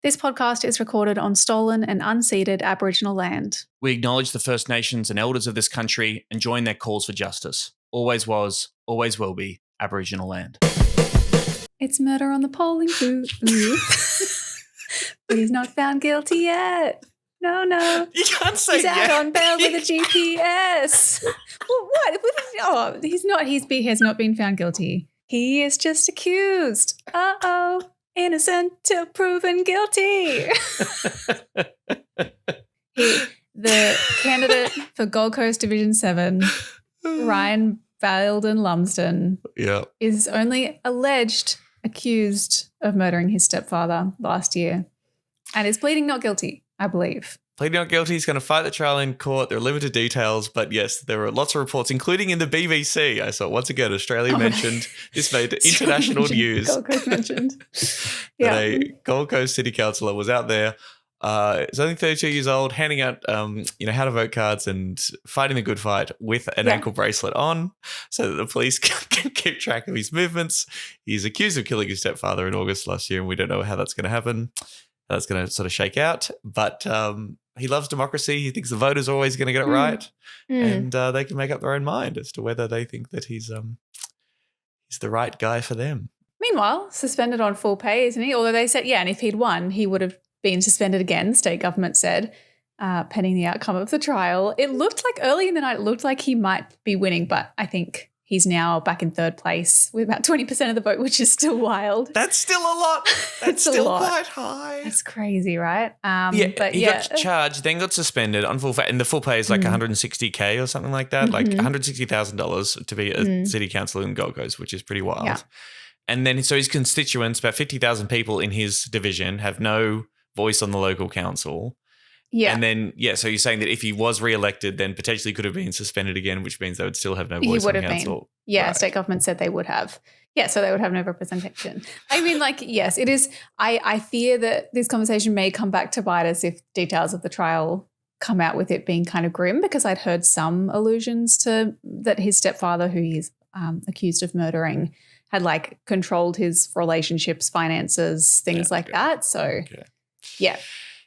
This podcast is recorded on stolen and unceded Aboriginal land. We acknowledge the First Nations and elders of this country and join their calls for justice. Always was, always will be Aboriginal land. It's murder on the polling booth. But he's not found guilty yet. No. You can't say he's out on bail with a GPS. What? Oh, he's not. He has not been found guilty. He is just accused. Uh-oh. Innocent till proven guilty. The candidate for Gold Coast Division 7, Ryan Valden Lumsden, is only accused of murdering his stepfather last year and is pleading not guilty, I believe. Pleading not guilty. He's going to fight the trial in court. There are limited details, but yes, there were lots of reports, including in the BBC. I saw once again Australia mentioned. This made international news. Gold Coast mentioned. That a Gold Coast City Councillor was out there. He's only 32 years old, handing out, how to vote cards and fighting the good fight with an ankle bracelet on, so that the police can keep track of his movements. He's accused of killing his stepfather in August last year, and we don't know how that's going to happen. That's going to sort of shake out, but he loves democracy. He thinks the voters are always going to get it right, and they can make up their own mind as to whether they think that he's the right guy for them. Meanwhile, suspended on full pay, isn't he? Although they said, and if he'd won, he would have been suspended again, the state government said, pending the outcome of the trial. It looked like early in the night, it looked like he might be winning, but I think he's now back in third place with about 20% of the vote, which is still wild. That's still a lot. That's still quite high. That's crazy, right? He got charged, then got suspended on full pay, and the full pay is like $160K or something like that, like $160,000 to be a city councillor in Gold Coast, which is pretty wild. Yeah. And then so his constituents, about 50,000 people in his division, have no voice on the local council. Yeah. And then, so you're saying that if he was re-elected, then potentially could have been suspended again, which means they would still have no voice on council. Yeah, right. State government said they would have. Yeah, so they would have no representation. I mean, yes, it is. I fear that this conversation may come back to bite us if details of the trial come out with it being kind of grim, because I'd heard some allusions to that his stepfather, who he's accused of murdering, had controlled his relationships, finances, things like that. So,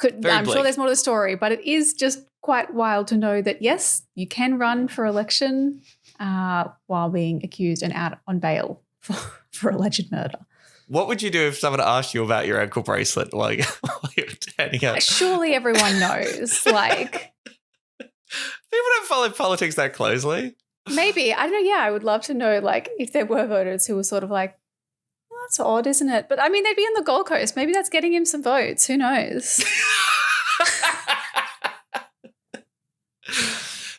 I'm sure there's more to the story, but it is just quite wild to know that, yes, you can run for election while being accused and out on bail for alleged murder. What would you do if someone asked you about your ankle bracelet while you're handing out? Surely everyone knows. People don't follow politics that closely. Maybe. I don't know. Yeah, I would love to know, if there were voters who were sort of like, well, that's odd, isn't it? But, I mean, they'd be on the Gold Coast. Maybe that's getting him some votes. Who knows?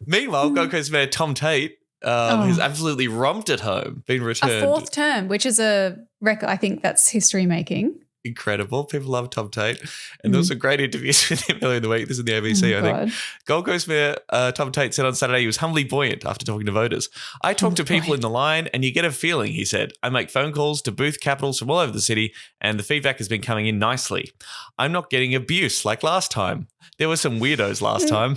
Meanwhile, Gold Coast Mayor Tom Tate has absolutely romped at home, been returned. A fourth term, which is a record. I think that's history-making. Incredible. People love Tom Tate. And there was some great interviews with him earlier in the week. This is the ABC, I think. Gold Coast Mayor Tom Tate said on Saturday he was humbly buoyant after talking to voters. I talk to people in the line and you get a feeling, he said. I make phone calls to booth capitals from all over the city and the feedback has been coming in nicely. I'm not getting abuse like last time. There were some weirdos last time.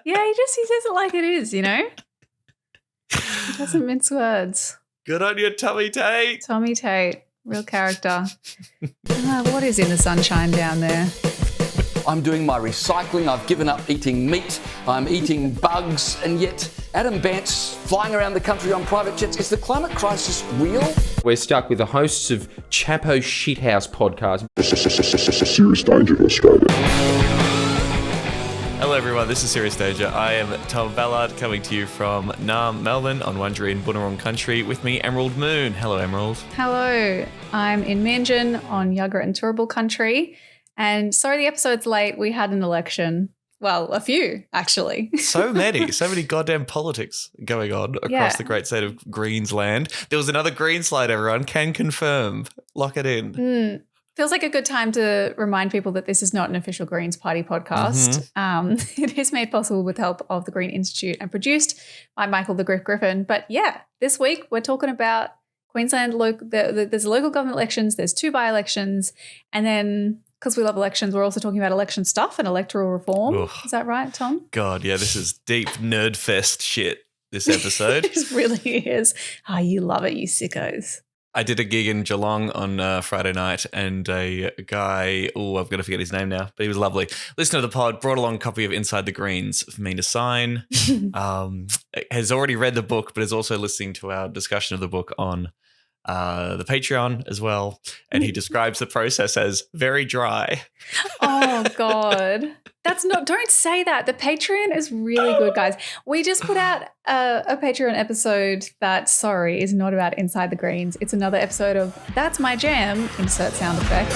Yeah, he says it like it is, He doesn't mince words. Good on you, Tommy Tate. Tommy Tate. Real character. What is in the sunshine down there? I'm doing my recycling. I've given up eating meat. I'm eating bugs. And yet, Adam Bant's flying around the country on private jets. Is the climate crisis real? We're stuck with the hosts of Chapo Shithouse podcast. Serious danger to Australia. Hello everyone, this is Serious Danger. I am Tom Ballard coming to you from Naarm, Melbourne on Wurundjeri and Bunurong country with me, Emerald Moon. Hello, Emerald. Hello. I'm in MEANJIN on Yagara and Turrbal country. And sorry the episode's late. We had an election. Well, a few, actually. So many goddamn politics going on across the great state of Queensland. There was another green slide, everyone. Can confirm. Lock it in. Feels like a good time to remind people that this is not an official Greens Party podcast. It is made possible with help of the Green Institute and produced by Michael the Griffin. But this week we're talking about Queensland. There's local government elections, there's 2 by-elections, and then because we love elections, we're also talking about election stuff and electoral reform. Ugh. Is that right, Tom? God, yeah, this is deep nerd fest shit, this episode. It really is. Oh, you love it, you sickos. I did a gig in Geelong on Friday night, and a guy, I've got to forget his name now, but he was lovely. Listener to the pod, brought along a copy of Inside the Greens for me to sign. Has already read the book, but is also listening to our discussion of the book on the Patreon as well. And he describes the process as very dry. Oh, God. Don't say that. The Patreon is really good, guys. We just put out a Patreon episode that, is not about Inside the Greens. It's another episode of That's My Jam, insert sound effect,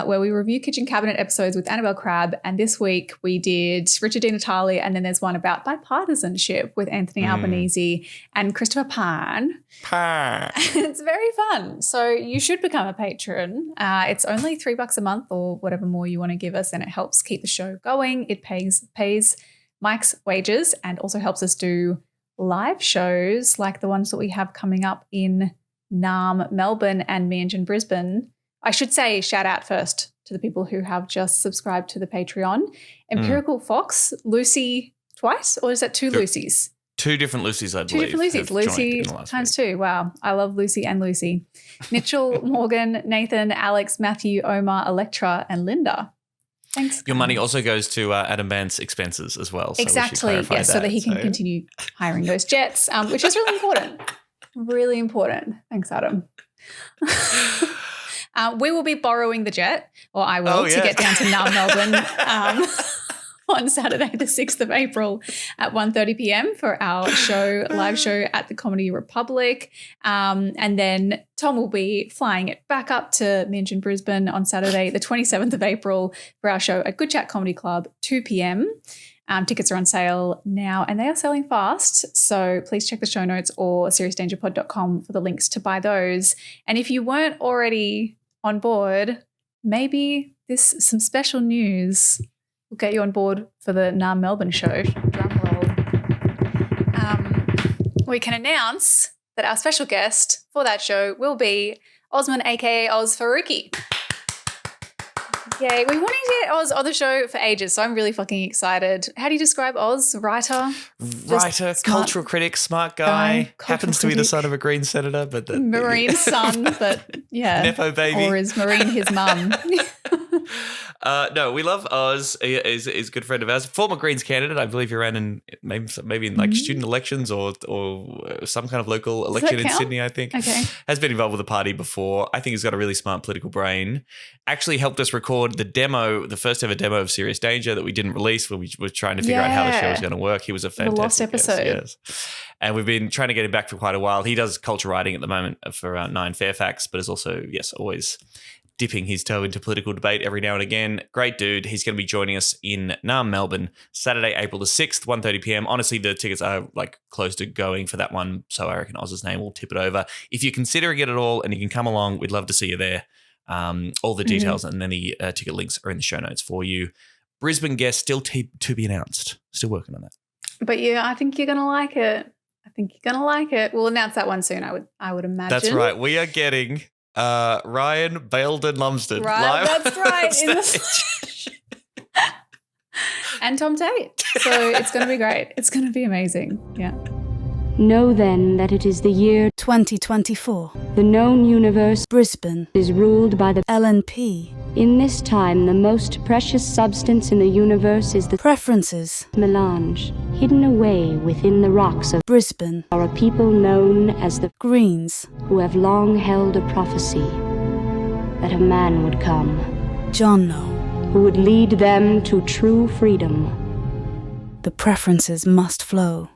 where we review Kitchen Cabinet episodes with Annabelle Crabb. And this week we did Richard Di Natale, and then there's one about bipartisanship with Anthony Albanese and Christopher Pan. It's very fun. So you should become a patron. It's only $3 a month or whatever more you want to give us, and it helps keep the show going. It pays Mike's wages and also helps us do live shows like the ones that we have coming up in NAM, Melbourne, and MEANJIN, Brisbane. I should say shout out first to the people who have just subscribed to the Patreon. Empirical Fox, Lucy twice, or is that two Lucys? Two different Lucys, I believe. Two different Lucys. Lucy times two. Wow. I love Lucy and Lucy. Mitchell, Morgan, Nathan, Alex, Matthew, Omar, Electra, and Linda. Thanks. Your money also goes to Adam Bant's expenses as well. So exactly. Yes, so that he can continue hiring those jets, which is really important. Really important. Thanks, Adam. We will be borrowing the jet, or I will, to get down to NAM, Melbourne on Saturday, the 6th of April at 1:30 p.m. for our live show at the Comedy Republic. And then Tom will be flying it back up to MEANJIN, Brisbane on Saturday, the 27th of April for our show at Good Chat Comedy Club, 2 p.m. Tickets are on sale now, and they are selling fast. So please check the show notes or seriousdangerpod.com for the links to buy those. And if you weren't already on board, maybe some special news will get you on board for the NAM Melbourne show. Drum roll. We can announce that our special guest for that show will be Osman, aka Oz Faruqi. Yay. We wanted to get Oz on the show for ages, so I'm really fucking excited. How do you describe Oz? Writer, cultural critic, smart guy, happens to be the son of a Green senator, but Marine son, but yeah. Nepo baby. Or is Marine his mum? No, we love Oz. He is a good friend of ours. Former Greens candidate. I believe he ran in maybe in like student elections or some kind of local election in Sydney, I think. Okay. Has been involved with the party before. I think he's got a really smart political brain. Actually helped us record the first ever demo of Serious Danger that we didn't release when we were trying to figure out how the show was going to work. He was a fantastic the lost episode. Guest, yes. And we've been trying to get him back for quite a while. He does culture writing at the moment for 9 Fairfax, but is also, always dipping his toe into political debate every now and again. Great dude. He's going to be joining us in NAM, Melbourne, Saturday, April the 6th, 1:30 p.m. Honestly, the tickets are like close to going for that one, so I reckon Oz's name will tip it over. If you're considering it at all and you can come along, we'd love to see you there. All the details and any ticket links are in the show notes for you. Brisbane guest still to be announced. Still working on that. But yeah, I think you're going to like it. We'll announce that one soon, I would imagine. That's right. We are getting Ryan Baildon Lumsden live. That's right. In the and Tom Tate. So it's going to be great. It's going to be amazing. Yeah. Know then that it is the year 2024. The known universe, Brisbane, is ruled by the LNP. In this time, the most precious substance in the universe is the preferences. Melange. Hidden away within the rocks of Brisbane are a people known as the Greens, who have long held a prophecy that a man would come. John No. Who would lead them to true freedom. The preferences must flow.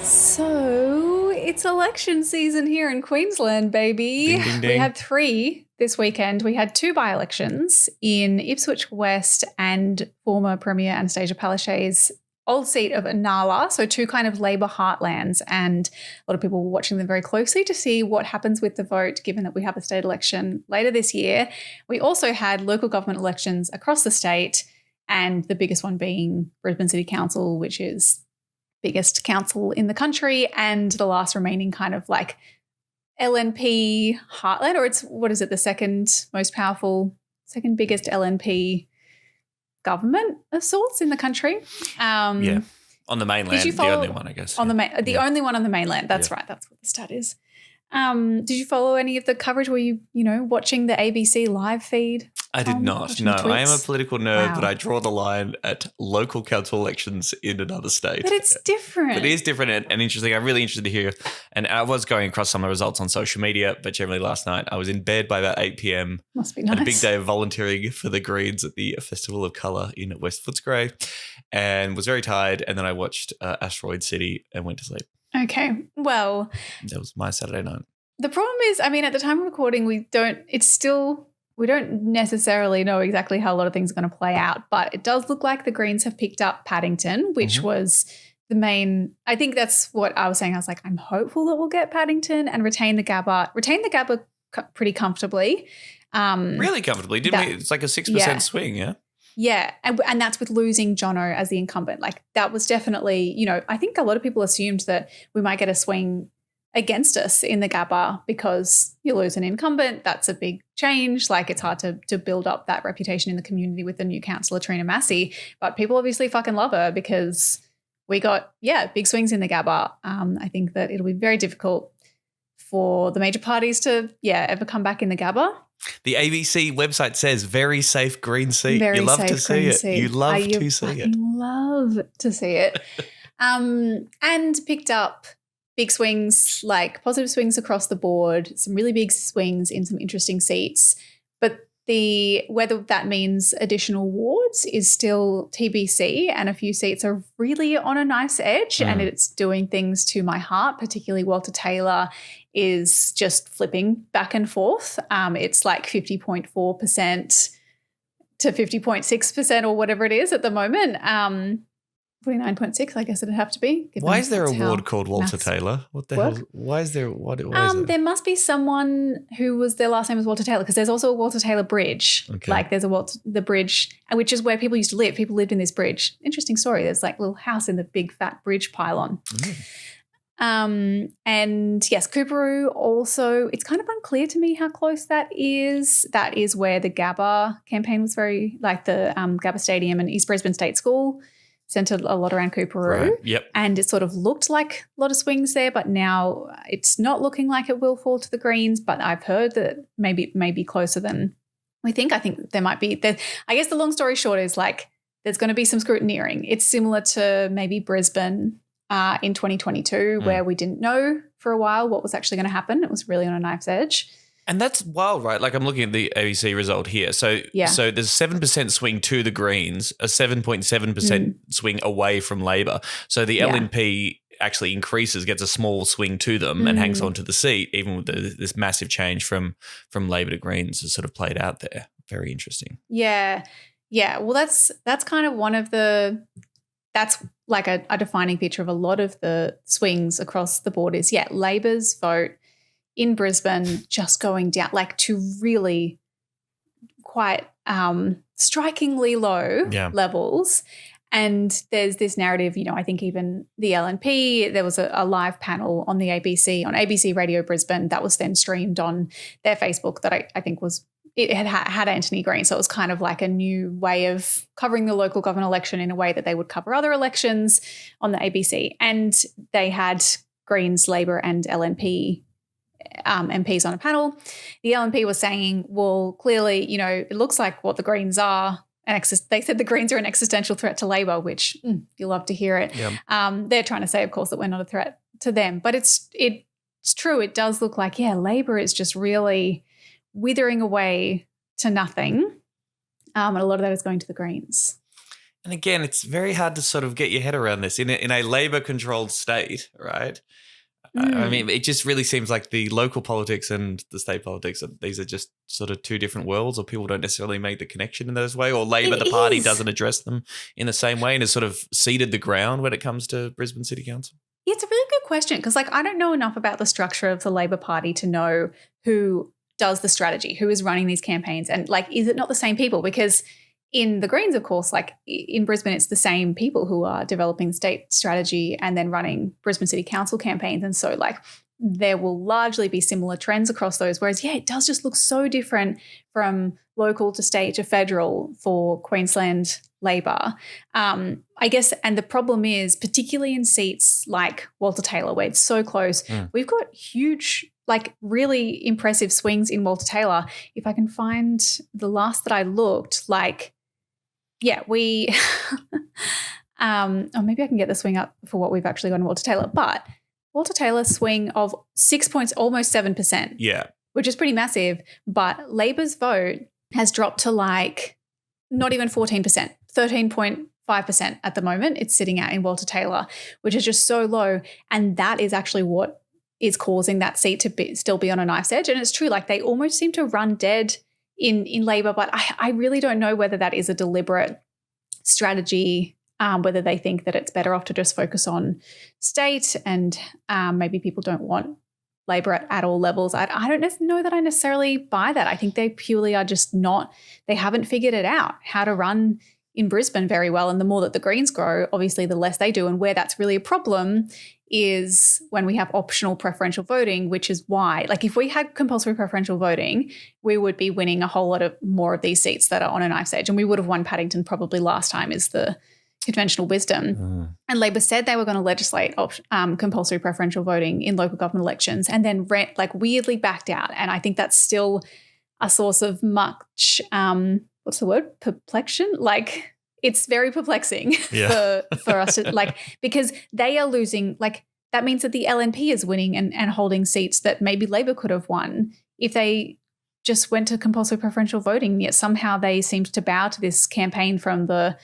So it's election season here in Queensland, baby. Ding, ding, ding. We had 3 this weekend. We had 2 by-elections in Ipswich West and former Premier Anastasia Palaszczuk's old seat of Inala, so 2 kind of Labor heartlands, and a lot of people were watching them very closely to see what happens with the vote, given that we have a state election later this year. We also had local government elections across the state, and the biggest one being Brisbane City Council, which is biggest council in the country and the last remaining kind of like LNP heartland, or it's, the second biggest LNP government of sorts in the country. On the mainland, Did you the follow only one, I guess. on the only one on the mainland? That's right. That's what the stat is. Did you follow any of the coverage? Were you watching the ABC live feed? I did not. Watching No, the I am a tweets? political nerd, Wow. but I draw the line at local council elections in another state. But it's different. But it is different and interesting. I'm really interested to hear. And I was going across some of the results on social media, but generally last night I was in bed by about 8 p.m. Must be nice. Had a big day of volunteering for the Greens at the Festival of Colour in West Footscray and was very tired. And then I watched Asteroid City and went to sleep. Okay. Well, That was my Saturday night. the problem is, I mean, at the time of recording, we don't necessarily know exactly how a lot of things are going to play out, but it does look like the Greens have picked up Paddington, which was the main. I think that's what I was saying. I was like, I'm hopeful that we'll get Paddington and retain the Gabba pretty comfortably. Really comfortably, didn't we? It's like a 6% swing, yeah? Yeah, and that's with losing Jono as the incumbent. Like that was definitely, I think a lot of people assumed that we might get a swing against us in the Gabba because you lose an incumbent. That's a big change. Like it's hard to build up that reputation in the community with the new councillor, Trina Massey. But people obviously fucking love her because we got, big swings in the Gabba. I think that it'll be very difficult for the major parties to, ever come back in the Gabba. The ABC website says very safe green seat. Very you love safe to see green it. seat. You love to see it. Love to see it. And picked up big swings, like positive swings across the board, some really big swings in some interesting seats. But whether that means additional wards is still TBC, and a few seats are really on a nice edge and it's doing things to my heart, particularly Walter Taylor is just flipping back and forth. It's like 50.4% to 50.6% or whatever it is at the moment. 49.6, I guess it'd have to be. Why is there a ward called Walter Taylor? What the hell? Why is there? What is it? There must be someone their last name was Walter Taylor because there's also a Walter Taylor Bridge. Okay. Like there's the bridge, which is where people used to live. People lived in this bridge. Interesting story. There's like a little house in the big fat bridge pylon. And yes, Coorparoo also, it's kind of unclear to me how close that is. That is where the Gabba campaign was very, like the Gabba Stadium and East Brisbane State School centred a lot around Coorparoo. Right. Yep. And it sort of looked like a lot of swings there, but now it's not looking like it will fall to the Greens. But I've heard that maybe it may be closer than we think. I think there might be. I guess the long story short is like there's going to be some scrutineering. It's similar to maybe Brisbane in 2022 where we didn't know for a while what was actually going to happen. It was really on a knife's edge. And that's wild, right? Like I'm looking at the ABC result here. So there's a 7% swing to the Greens, a 7.7% swing away from Labor. So the LNP actually increases, gets a small swing to them and hangs on to the seat, even with this massive change from Labor to Greens has sort of played out there. Very interesting. Yeah. Yeah. Well, that's kind of one of that's like a defining feature of a lot of the swings across the board is, Labor's vote in Brisbane just going down like to really quite strikingly low levels. And there's this narrative, I think even the LNP, there was a live panel on the ABC, on ABC Radio Brisbane that was then streamed on their Facebook that I think it had Anthony Green. So it was kind of like a new way of covering the local government election in a way that they would cover other elections on the ABC. And they had Greens, Labor and LNP MPs on a panel. The LNP was saying, well, clearly, it looks like what the Greens are. They said the Greens are an existential threat to Labor, which you love to hear it. Yep. They're trying to say, of course, that we're not a threat to them. But it's true. It does look like, Labor is just really withering away to nothing. And a lot of that is going to the Greens. And again, it's very hard to sort of get your head around this in a Labor-controlled state, right? I mean, it just really seems like the local politics and the state politics, these are just sort of two different worlds, or people don't necessarily make the connection in those way, or Labor, the party, doesn't address them in the same way and has sort of ceded the ground when it comes to Brisbane City Council? Yeah, it's a really good question because, I don't know enough about the structure of the Labor Party to know who does the strategy, who is running these campaigns, and, is it not the same people? Because in the Greens, of course, in Brisbane, it's the same people who are developing the state strategy and then running Brisbane City Council campaigns. And so, there will largely be similar trends across those. Whereas, yeah, it does just look so different from local to state to federal for Queensland Labor. I guess, and the problem is, particularly in seats like Walter Taylor, where it's so close, we've got huge, like really impressive swings in Walter Taylor. If I can find the last that I looked, like, yeah, we, or maybe I can get the swing up for what we've actually got in Walter Taylor, but Walter Taylor's swing of 6 points, almost 7%. Yeah. Which is pretty massive, but Labor's vote has dropped to like not even 14%, 13.5% at the moment it's sitting at in Walter Taylor, which is just so low. And that is actually what is causing that seat to still be on a knife's edge. And it's true, like they almost seem to run dead in Labor, but I really don't know whether that is a deliberate strategy, whether they think that it's better off to just focus on state and maybe people don't want Labor at all levels. I don't know that I necessarily buy that. I think they purely are just not, they haven't figured it out how to run in Brisbane very well. And the more that the Greens grow, obviously the less they do. And where that's really a problem is when we have optional preferential voting, which is why, like if we had compulsory preferential voting, we would be winning a whole lot of more of these seats that are on a knife's edge. And we would have won Paddington probably last time is the conventional wisdom. And Labor said they were going to legislate compulsory preferential voting in local government elections and then weirdly backed out. And I think that's still a source of much, what's the word? Perplexion? Like it's very perplexing for us to like, because they are losing, like that means that the LNP is winning and holding seats that maybe Labor could have won if they just went to compulsory preferential voting, yet somehow they seemed to bow to this campaign from the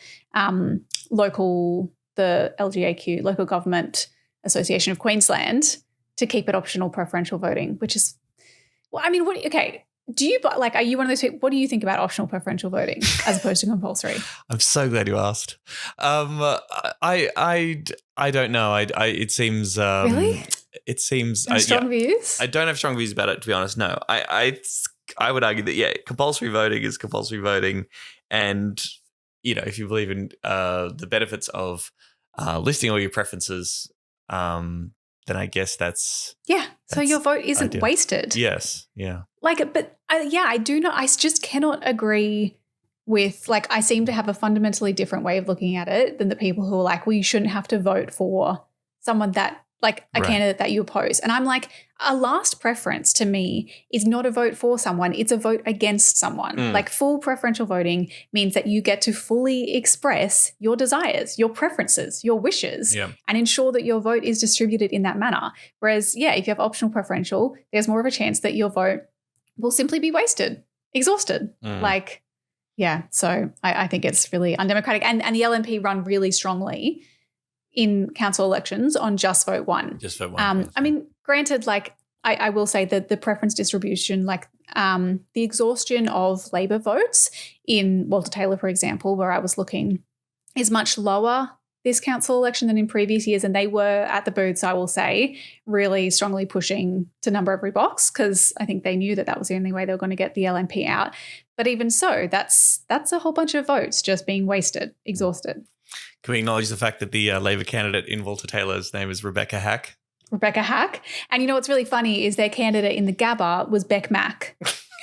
the LGAQ, Local Government Association of Queensland, to keep it optional preferential voting, which is, well, I mean, do you, like, are you one of those people, what do you think about optional preferential voting as opposed to compulsory? I'm so glad you asked. I don't know. It seems really? It seems strong views. I don't have strong views about it, to be honest. No, I would argue that compulsory voting is compulsory voting, and if you believe in the benefits of listing all your preferences, then I guess that's So your vote isn't ideal. Wasted. Yes, yeah. I do not. I just cannot agree with, like, I seem to have a fundamentally different way of looking at it than the people who are like, well, you shouldn't have to vote for someone that, like, a candidate that you oppose. And I'm like, a last preference to me is not a vote for someone, it's a vote against someone. Like full preferential voting means that you get to fully express your desires, your preferences, your wishes, and ensure that your vote is distributed in that manner. Whereas, if you have optional preferential, there's more of a chance that your vote will simply be wasted, exhausted. So I think it's really undemocratic. And the LNP run really strongly in council elections on just vote one. Just vote one. I mean, granted, like I will say that the preference distribution, like the exhaustion of Labor votes in Walter Taylor, for example, where I was looking, is much lower this council election than in previous years. And they were at the booths, I will say, really strongly pushing to number every box because I think they knew that was the only way they were going to get the LNP out. But even so, that's a whole bunch of votes just being wasted, exhausted. Can we acknowledge the fact that the Labor candidate in Walter Taylor's name is Rebecca Hack? Rebecca Hack. And you know what's really funny is their candidate in the Gabba was Beck Mack.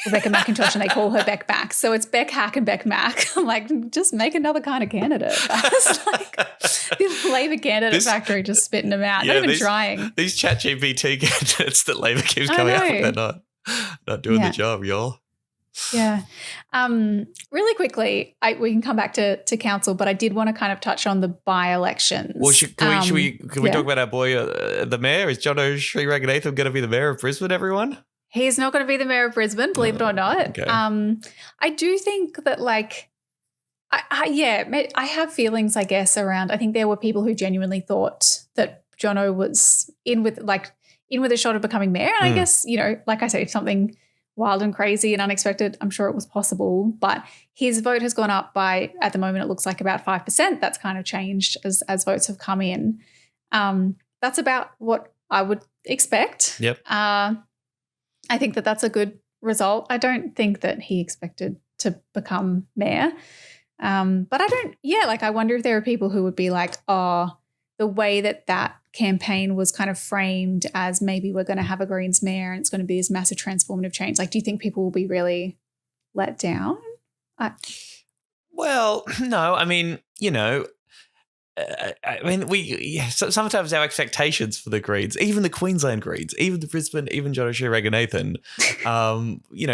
Rebecca McIntosh, and they call her Beck Mack. So it's Beck Hack and Beck Mack. I'm like, just make another kind of candidate. It's like the Labor candidate factory just spitting them out, not even trying. These ChatGPT candidates that Labor keeps coming up with, they're not doing the job, y'all. Yeah. Really quickly, we can come back to council, but I did want to kind of touch on the by-elections. Well, can we talk about our boy, the mayor? Is Jono Sreeranganatham going to be the mayor of Brisbane, everyone? He's not going to be the mayor of Brisbane, believe it or not. Okay. I do think that, like, I have feelings, I guess, around, I think there were people who genuinely thought that Jono was in with a shot of becoming mayor. And I guess, like I say, if something wild and crazy and unexpected, I'm sure it was possible. But his vote has gone up by, at the moment, it looks like about 5%. That's kind of changed as votes have come in. That's about what I would expect. Yep. I think that that's a good result. I don't think that he expected to become mayor. But I wonder if there are people who would be like, oh, the way that campaign was kind of framed as maybe we're going to have a Greens mayor and it's going to be this massive transformative change. Like, do you think people will be really let down? Well, no, I mean, sometimes our expectations for the Greens, even the Queensland Greens, even the Brisbane, even John O'Shea-Reganathan,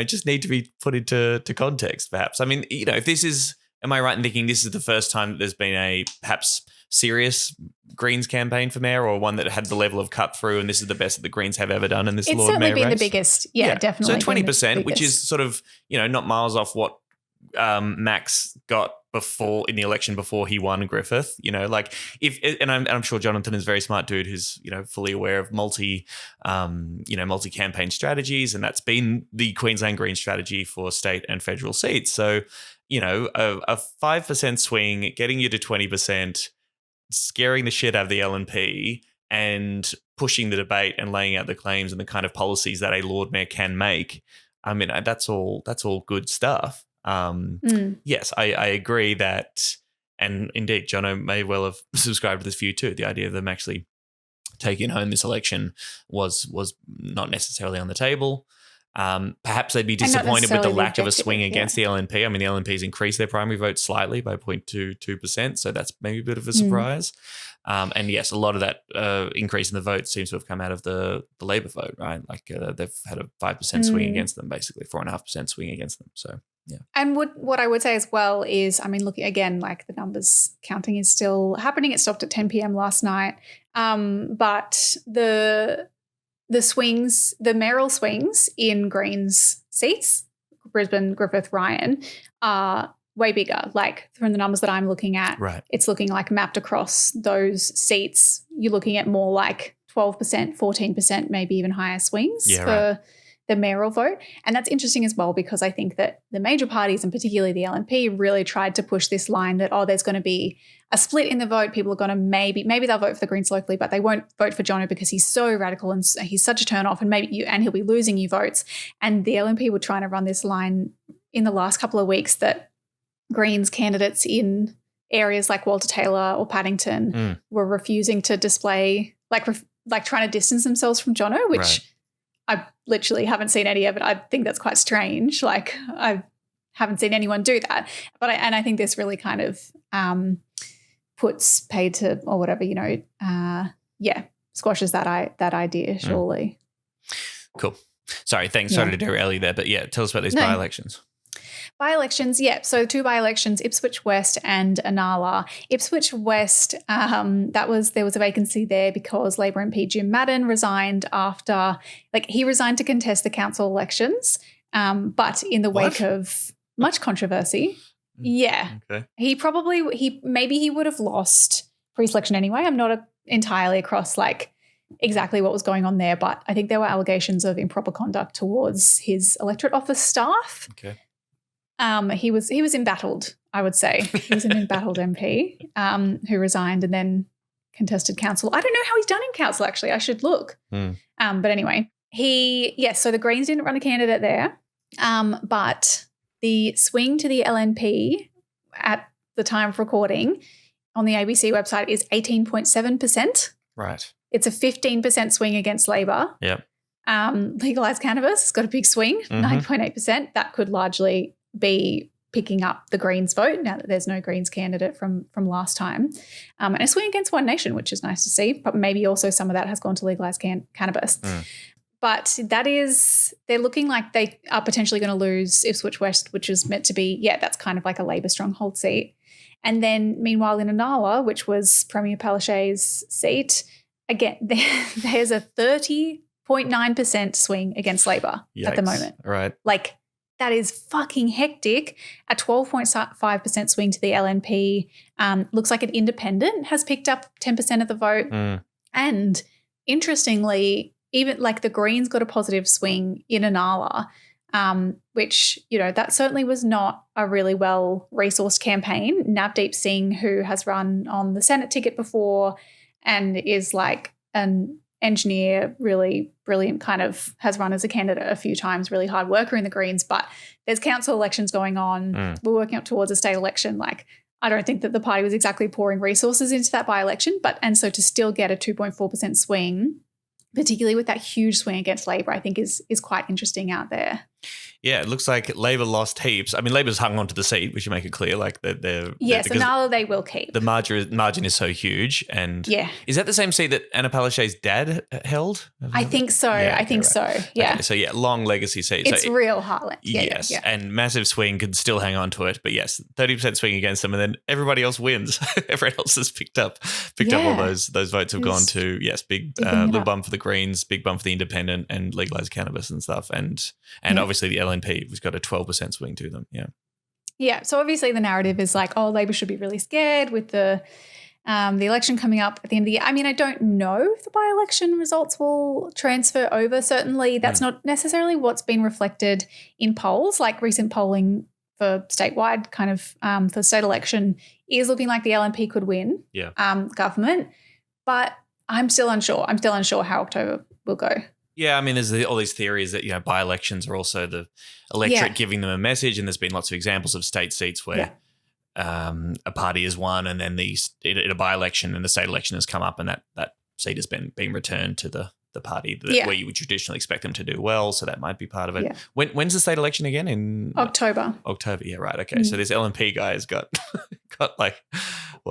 just need to be put into context, perhaps. I mean, if this is, am I right in thinking this is the first time that there's been a perhaps serious Greens campaign for mayor, or one that had the level of cut through, and this is the best that the Greens have ever done in this Lord Mayor race? It's certainly been the biggest. Yeah, definitely. So 20%, which is sort of, not miles off what Max got before in the election before he won Griffith. I'm sure Jonathan is a very smart dude who's fully aware of multi campaign strategies, and that's been the Queensland Green strategy for state and federal seats. So a 5% swing getting you to 20%, scaring the shit out of the LNP and pushing the debate and laying out the claims and the kind of policies that a Lord Mayor can make. I mean, that's all good stuff. Yes, I agree that, and indeed, Jono may well have subscribed to this view too. The idea of them actually taking home this election was not necessarily on the table. Perhaps they'd be disappointed with the lack of a swing against the LNP. I mean, the LNP's increased their primary vote slightly by 0.22%, so that's maybe a bit of a surprise. And yes, a lot of that increase in the vote seems to have come out of the Labor vote, right? Like they've had a 5% swing against them, basically 4.5% swing against them. So yeah. And what I would say as well is, I mean, looking again, like the numbers counting is still happening. It stopped at 10 p.m. last night, but the swings, the mayoral swings in Greens seats, Brisbane, Griffith, Ryan, are way bigger. Like from the numbers that I'm looking at, right, it's looking like mapped across those seats, you're looking at more like 12%, 14%, maybe even higher swings for the mayoral vote. And that's interesting as well, because I think that the major parties, and particularly the LNP, really tried to push this line that, there's going to be a split in the vote. People are going to maybe they'll vote for the Greens locally, but they won't vote for Jono because he's so radical and he's such a turn off, and he'll be losing you votes. And the LNP were trying to run this line in the last couple of weeks that Greens candidates in areas like Walter Taylor or Paddington were refusing to display, like trying to distance themselves from Jono, which I literally haven't seen any of it. I think that's quite strange. Like I haven't seen anyone do that. But I think this really kind of puts paid to or whatever, squashes that idea, surely. Cool. Sorry, thanks. Sorry to derail you there, but tell us about these by-elections. By-elections, so 2 by-elections, Ipswich West and Inala. Ipswich West, there was a vacancy there because Labor MP Jim Madden resigned he resigned to contest the council elections, but in the wake of much controversy. Yeah. Okay. He would have lost pre-selection anyway. I'm not entirely across exactly what was going on there, but I think there were allegations of improper conduct towards his electorate office staff. Okay. He was embattled, I would say. He was an embattled MP who resigned and then contested council. I don't know how he's done in council, actually. I should look. But anyway, so the Greens didn't run a candidate there, but the swing to the LNP at the time of recording on the ABC website is 18.7%. Right. It's a 15% swing against Labor. Yep. Legalised cannabis has got a big swing, 9.8%. That could largely be picking up the Greens vote now that there's no Greens candidate from last time. And a swing against One Nation, which is nice to see, but maybe also some of that has gone to legalised cannabis. But they're looking like they are potentially going to lose Ipswich West, which is meant to be, that's kind of like a Labor stronghold seat. And then meanwhile in Inala, which was Premier Palaszczuk's seat, again, there's a 30.9% swing against Labor at the moment. Right. That is fucking hectic. A 12.5% swing to the LNP. Looks like an independent has picked up 10% of the vote. And interestingly, even the Greens got a positive swing in Inala, which, that certainly was not a really well-resourced campaign. Navdeep Singh, who has run on the Senate ticket before and is an engineer, really brilliant, kind of has run as a candidate a few times, really hard worker in the Greens, but there's council elections going on. We're working up towards a state election. I don't think that the party was exactly pouring resources into that by-election, and so to still get a 2.4% swing, particularly with that huge swing against Labor, I think is quite interesting out there. Yeah, it looks like Labor lost heaps. I mean, Labor's hung on to the seat. We should make it clear, like they're Yes, and now they will keep. The margin is so huge, and yeah, is that the same seat that Anna Palaszczuk's dad held? I think so. Yeah, I think so. Yeah. Okay, so long legacy seat. It's so real heartland. Yes, Yeah. and massive swing could still hang on to it, but yes, 30% swing against them, and then everybody else wins. Everyone else has picked up all those votes have gone to big little bump for the Greens, big bump for the Independent, and legalised cannabis and stuff, and obviously the LNP has got a 12% swing to them. Yeah. Yeah. So obviously the narrative is like, oh, Labor should be really scared with the election coming up at the end of the year. I mean, I don't know if the by-election results will transfer over. Certainly that's not necessarily what's been reflected in polls. Like recent polling for statewide kind of for state election is looking like the LNP could win government. But I'm still unsure. I'm still unsure how October will go. Yeah, I mean, there's all these theories that, by-elections are also the electorate giving them a message, and there's been lots of examples of state seats where a party has won and then in a by-election and the state election has come up and that seat has been returned to the party where you would traditionally expect them to do well, so that might be part of it. Yeah. When's the state election again? In October. Yeah, right. Okay, so this LNP guy has got like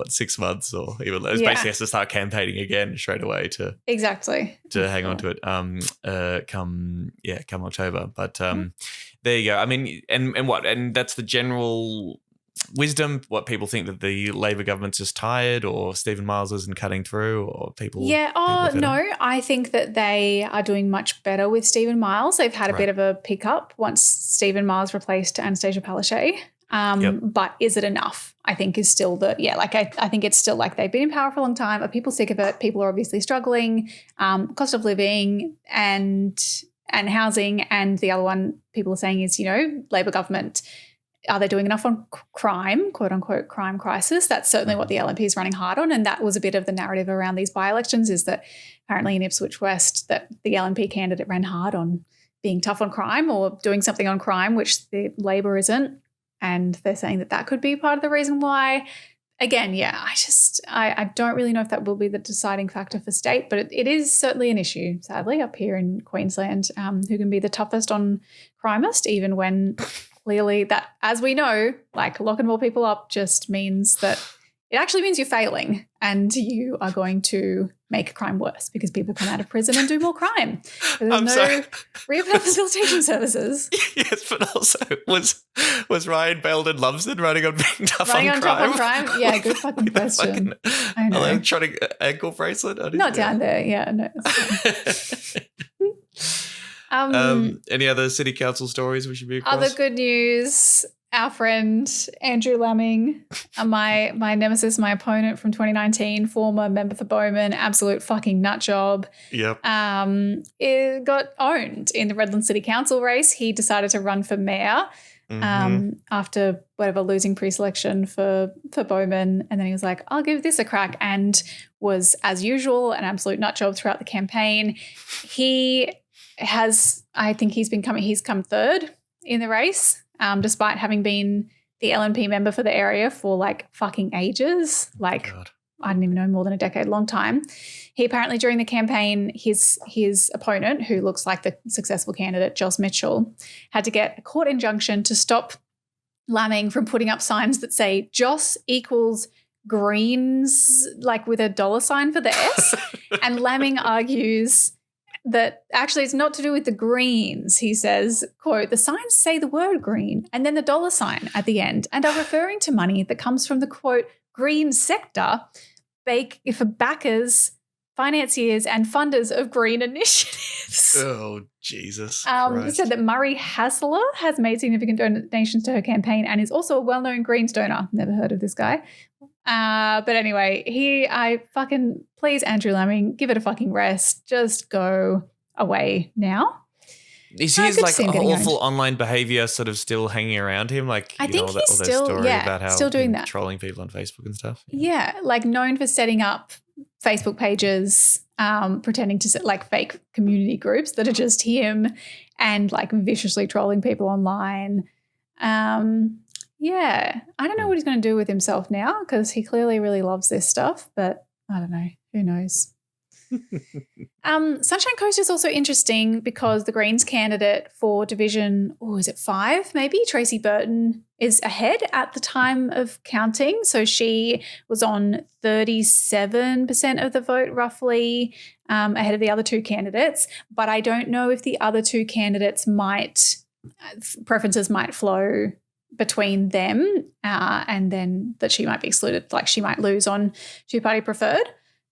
6 months or even basically has to start campaigning again straight away to hang on to it come October. But there you go. I mean, and that's the general wisdom, what people think, that the Labor government's just tired, or Stephen Miles isn't cutting through, or people. Yeah. No, I think that they are doing much better with Stephen Miles. They've had a bit of a pickup once Stephen Miles replaced Anastasia Palaszczuk. But is it enough? I think is still I think it's still like they've been in power for a long time. Are people sick of it? People are obviously struggling. Cost of living and housing. And the other one people are saying is, Labor government, are they doing enough on crime, quote unquote, crime crisis? That's certainly what the LNP is running hard on. And that was a bit of the narrative around these by-elections, is that apparently in Ipswich West that the LNP candidate ran hard on being tough on crime or doing something on crime, which the Labor isn't. And they're saying that could be part of the reason why. Again, I don't really know if that will be the deciding factor for state, but it is certainly an issue, sadly, up here in Queensland, who can be the toughest on crimist, even when clearly that, as we know, like locking more people up just means that it actually means you're failing and you are going to make crime worse because people come out of prison and do more crime. There's no rehabilitation services. Yes, but also was Ryan Belden Lumsden running on being tough on crime? Tough on crime? Yeah, good fucking question. I know. Electronic ankle bracelet? Not down there, yeah. No, any other city council stories we should be across? Other good news, our friend Andrew Laming, my nemesis, my opponent from 2019, former member for Bowman, absolute fucking nut job. Yep. It got owned in the Redland City Council race. He decided to run for mayor after losing pre-selection for Bowman, and then he was like, I'll give this a crack, and was, as usual, an absolute nut job throughout the campaign. He's come third in the race, despite having been the LNP member for the area for like fucking ages. Like, I didn't even know, more than a decade, long time. He apparently, during the campaign, his opponent, who looks like the successful candidate, Joss Mitchell, had to get a court injunction to stop Laming from putting up signs that say Joss equals Greens, like with a $sign for the S. And Laming argues that actually it's not to do with the Greens. He says, quote, the signs say the word green and then the $sign at the end and are referring to money that comes from the, quote, green sector for backers, financiers and funders of green initiatives. Oh, Jesus He said that Murray Hassler has made significant donations to her campaign and is also a well-known Greens donor. Never heard of this guy. But anyway, please, Andrew Laming, give it a fucking rest. Just go away now. Is his like awful online behavior sort of still hanging around him? Like, I think all that story about how still doing that, trolling people on Facebook and stuff. Yeah, like known for setting up Facebook pages, pretending to set like fake community groups that are just him, and like viciously trolling people online. Yeah. I don't know what he's going to do with himself now because he clearly really loves this stuff, but I don't know. Who knows? Sunshine Coast is also interesting because the Greens candidate for Division, is it 5 maybe? Tracy Burton is ahead at the time of counting. So she was on 37% of the vote roughly ahead of the other two candidates. But I don't know if the other two candidates preferences might flow between them and then that she might be excluded, like she might lose on two-party preferred.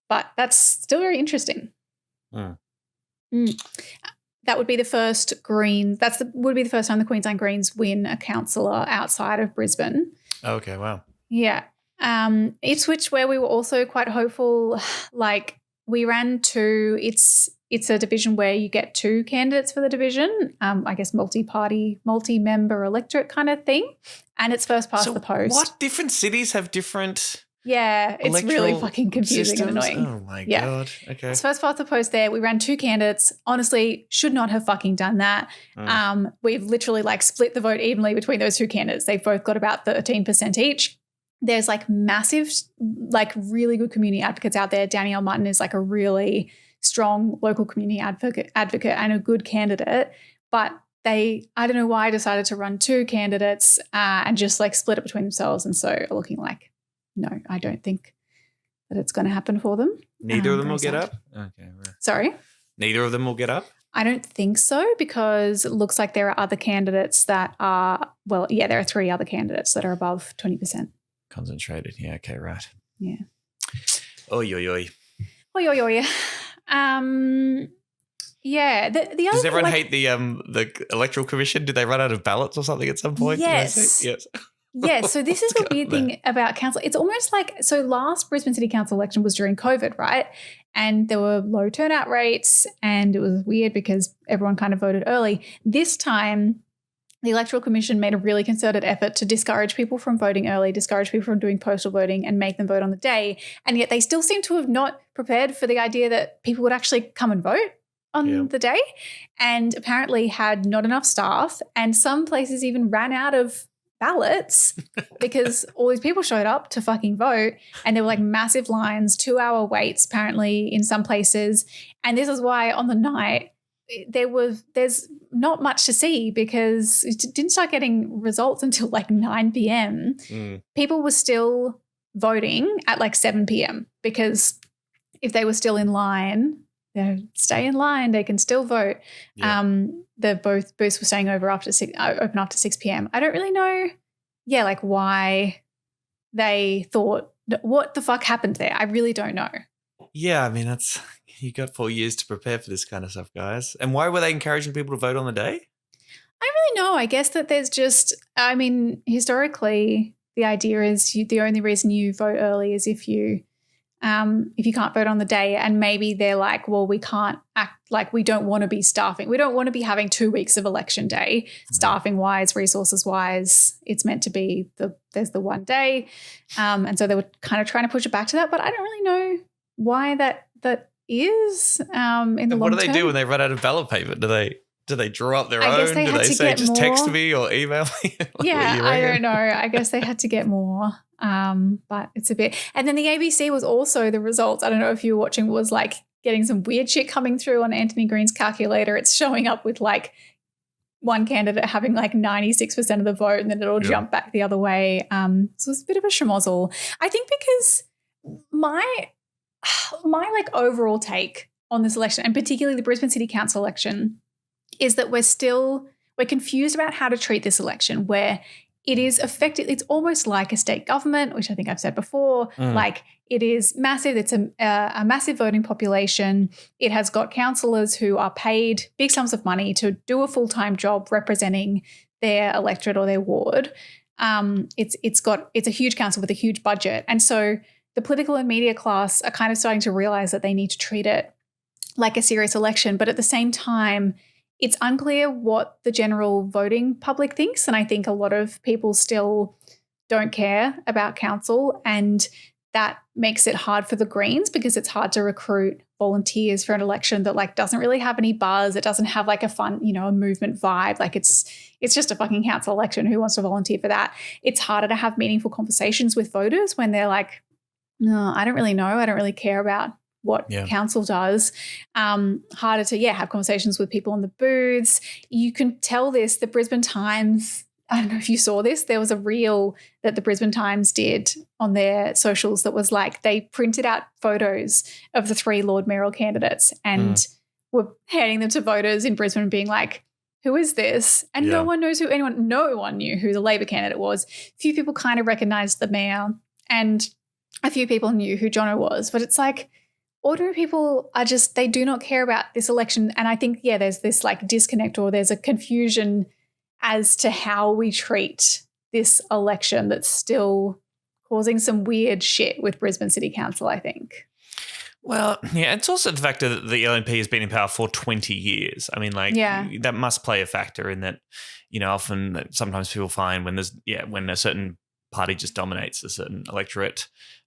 But that's still very interesting. That would be the first Green. Would be the first time the Queensland Greens win a councillor outside of Brisbane. Okay, wow. Yeah. Ipswich, where we were also quite hopeful, like we ran two. It's a division where you get two candidates for the division. I guess multi-party, multi-member electorate kind of thing, and it's first past the post. What different cities have different? Yeah, it's really electoral fucking confusing systems? and annoying. Oh my God. Okay. It's first past the post there. We ran two candidates. Honestly, should not have fucking done that. We've literally like split the vote evenly between those two candidates. They've both got about 13% each. There's like massive, like really good community advocates out there. Danielle Martin is like a really strong local community advocate and a good candidate. But I don't know why, decided to run two candidates and just like split it between themselves. And so are looking like, no, I don't think that it's going to happen for them. Neither of them will get sad. up? Okay. Right. Sorry? Neither of them will get up? I don't think so because it looks like there are other candidates that are, there are three other candidates that are above 20%. Concentrated. Yeah, okay, right. Yeah. Oy, oy, oy. Oy, oy, oy. Yeah. The other Does everyone hate the Electoral Commission? Did they run out of ballots or something at some point? Yes. Yes. Yeah, so this is the weird thing about council. It's almost like, so last Brisbane City Council election was during COVID, right? And there were low turnout rates and it was weird because everyone kind of voted early. This time, the Electoral Commission made a really concerted effort to discourage people from voting early, discourage people from doing postal voting and make them vote on the day. And yet they still seem to have not prepared for the idea that people would actually come and vote on the day, and apparently had not enough staff. And some places even ran out of ballots because all these people showed up to fucking vote, and there were like massive lines, 2-hour waits apparently in some places. And this is why on the night there's not much to see because it didn't start getting results until like 9 p.m. People were still voting at like 7 p.m. because if they were still in line, stay in line, they can still vote. Both booths were staying open after 6 p.m. I don't really know, like why they thought, what the fuck happened there? I really don't know. Yeah, I mean, you got 4 years to prepare for this kind of stuff, guys. And why were they encouraging people to vote on the day? I really know. I guess that there's just, historically, the idea is the only reason you vote early is if you can't vote on the day, and maybe they're like, well, we can't act like we don't want to be staffing. We don't want to be having 2 weeks of election day, staffing wise, resources wise. It's meant to be there's the one day. And so they were kind of trying to push it back to that, but I don't really know why that is in the long term. What do they do when they run out of ballot paper? Do they draw up their I own? guess they do had they to say get just text more. me or email me? I don't know. I guess they had to get more. But it's a bit. And then the ABC was also the results. I don't know if you were watching, was like getting some weird shit coming through on Anthony Green's calculator. It's showing up with like one candidate having like 96% of the vote, and then it'll jump back the other way. So it's a bit of a schmozzle. I think because my like overall take on this election, and particularly the Brisbane City Council election, is that we're confused about how to treat this election, where it is effective. It's almost like a state government, which I think I've said before. Like it is massive. It's a massive voting population. It has got councillors who are paid big sums of money to do a full-time job representing their electorate or their ward. It's a huge council with a huge budget. And so the political and media class are kind of starting to realize that they need to treat it like a serious election. But at the same time, it's unclear what the general voting public thinks. And I think a lot of people still don't care about council. And that makes it hard for the Greens because it's hard to recruit volunteers for an election that like doesn't really have any buzz. It doesn't have like a fun, a movement vibe. Like it's just a fucking council election. Who wants to volunteer for that? It's harder to have meaningful conversations with voters when they're like, no, I don't really know. I don't really care about what council does. Harder to, have conversations with people in the booths. You can tell this, the Brisbane Times, I don't know if you saw this, there was a reel that the Brisbane Times did on their socials that was like they printed out photos of the 3 Lord mayoral candidates and were handing them to voters in Brisbane being like, who is this? And no one knows no one knew who the Labor candidate was. Few people kind of recognised the mayor and a few people knew who Jono was. But it's like ordinary people are just, they do not care about this election. And I think, there's this like disconnect or there's a confusion as to how we treat this election that's still causing some weird shit with Brisbane City Council, I think. Well, it's also the fact that the LNP has been in power for 20 years. I mean, that must play a factor in that, often sometimes people find when when a certain party just dominates a certain electorate,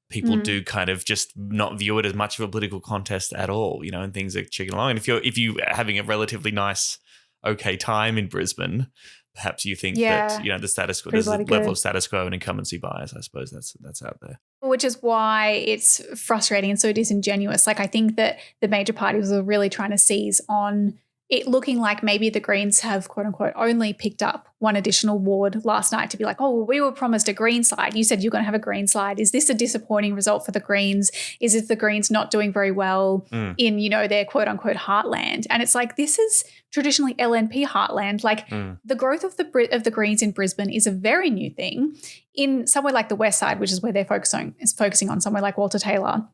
people do kind of just not view it as much of a political contest at all, and things are chugging along. And if you are having a relatively nice, okay time in Brisbane, perhaps you think that, the status quo, there's a level of status quo and incumbency bias. I suppose that's out there. Which is why it's frustrating and so disingenuous. Like I think that the major parties are really trying to seize on it looking like maybe the Greens have, quote unquote, only picked up one additional ward last night to be like, oh, well, we were promised a green slide. You said you're going to have a green slide. Is this a disappointing result for the Greens? Is it the Greens not doing very well in, their, quote unquote, heartland? And it's like, this is traditionally LNP heartland. Like the growth of the Greens in Brisbane is a very new thing. In somewhere like the West Side, which is where they're focusing on, somewhere like Walter Taylor,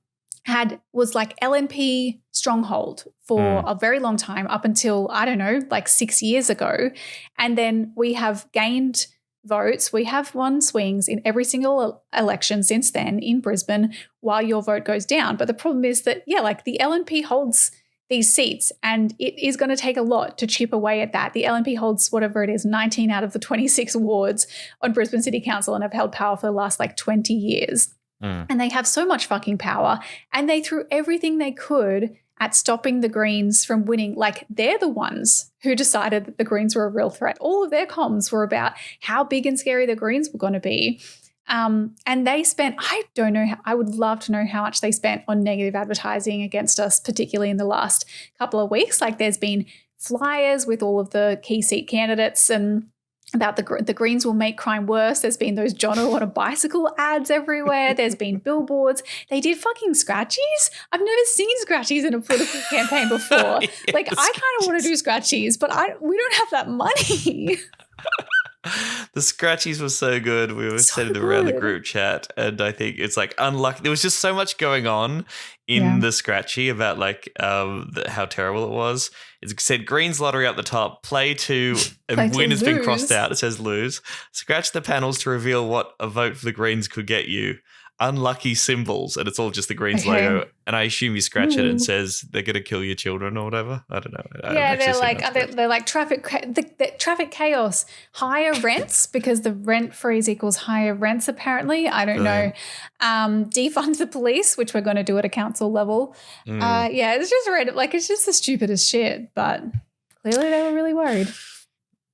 was like LNP stronghold for a very long time up until, I don't know, like 6 years ago. And then we have gained votes. We have won swings in every single election since then in Brisbane while your vote goes down. But the problem is that, the LNP holds these seats and it is going to take a lot to chip away at that. The LNP holds whatever it is, 19 out of the 26 wards on Brisbane City Council and have held power for the last 20 years. And they have so much fucking power and they threw everything they could at stopping the Greens from winning. Like they're the ones who decided that the Greens were a real threat. All of their comms were about how big and scary the Greens were going to be. And they spent, I would love to know how much they spent on negative advertising against us, particularly in the last couple of weeks. Like there's been flyers with all of the key seat candidates and about the Greens will make crime worse. There's been those Jono on a bicycle ads everywhere. There's been billboards. They did fucking scratchies. I've never seen scratchies in a political campaign before. I kind of want to do scratchies, but we don't have that money. The scratchies were so good. We were sending them around the group chat, and I think it's unlucky. There was just so much going on in the scratchy about how terrible it was. It said Greens lottery up the top, play to, and win has been crossed out. It says lose. Scratch the panels to reveal what a vote for the Greens could get you. Unlucky symbols, and it's all just the Greens logo. And I assume you scratch it and it says they're going to kill your children or whatever. I don't know. They're like traffic chaos, higher rents because the rent freeze equals higher rents. Apparently, I don't know. Defund the police, which we're going to do at a council level. It's just it's just the stupidest shit. But clearly, they were really worried.